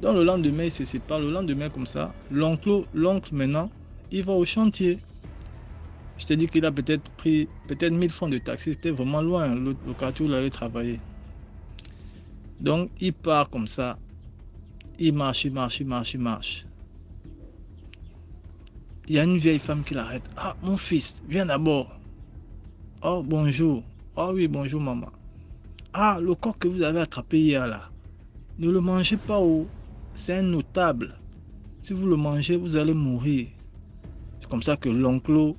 Donc, le lendemain, ils se séparent. Le lendemain, comme ça, l'oncle maintenant, il va au chantier. Je te dis qu'il a peut-être pris 1000 francs de taxi. C'était vraiment loin, le quartier où il allait travailler. Donc, il part comme ça. Il marche. Il y a une vieille femme qui l'arrête. Ah, mon fils, viens d'abord. Oh, bonjour. Oh oui, bonjour, maman. Ah, le coq que vous avez attrapé hier, là. Ne le mangez pas, oh. C'est un notable. Si vous le mangez, vous allez mourir. C'est comme ça que l'oncle,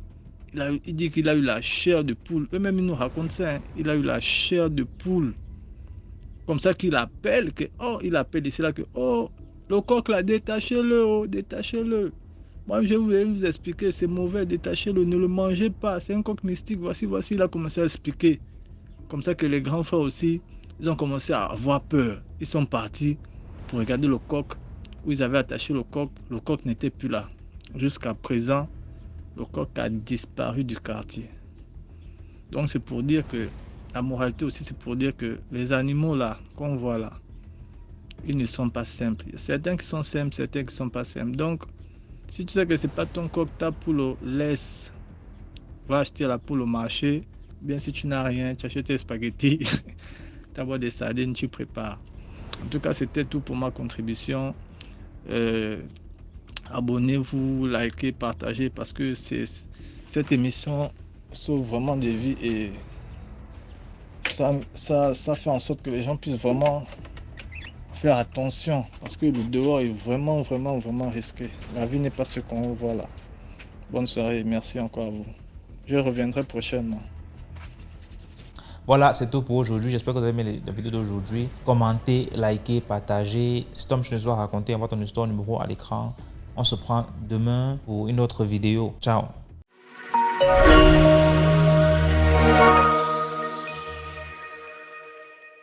il dit qu'il a eu la chair de poule. Eux-mêmes, ils nous racontent ça. Hein. Il a eu la chair de poule. Comme ça qu'il appelle, il appelle ici là que, oh, Le coq là, détachez-le, oh, détachez-le. Moi, je vais vous expliquer, c'est mauvais, détachez-le, ne le mangez pas. C'est un coq mystique, voici, il a commencé à expliquer. Comme ça que les grands frères aussi, ils ont commencé à avoir peur. Ils sont partis pour regarder le coq, où ils avaient attaché le coq n'était plus là. Jusqu'à présent, le coq a disparu du quartier. Donc c'est pour dire que, la moralité aussi, c'est pour dire que les animaux là, qu'on voit là, ils ne sont pas simples. Il y a certains qui sont simples, certains qui ne sont pas simples. Donc, si tu sais que ce n'est pas ton coq, ta poule, laisse. Va acheter la poule au marché. Bien, si tu n'as rien, tu achètes tes spaghettis, tu as des sardines, tu prépares. En tout cas, c'était tout pour ma contribution. Abonnez-vous, likez, partagez parce que cette émission sauve vraiment des vies et ça fait en sorte que les gens puissent vraiment faire attention parce que le dehors est vraiment, vraiment, vraiment risqué. La vie n'est pas ce qu'on voit là. Bonne soirée et merci encore à vous. Je reviendrai prochainement. Voilà, c'est tout pour aujourd'hui. J'espère que vous avez aimé la vidéo d'aujourd'hui. Commentez, likez, partagez. Si Tom Chenezou a raconté, envoie ton histoire numéro à l'écran. On se prend demain pour une autre vidéo. Ciao.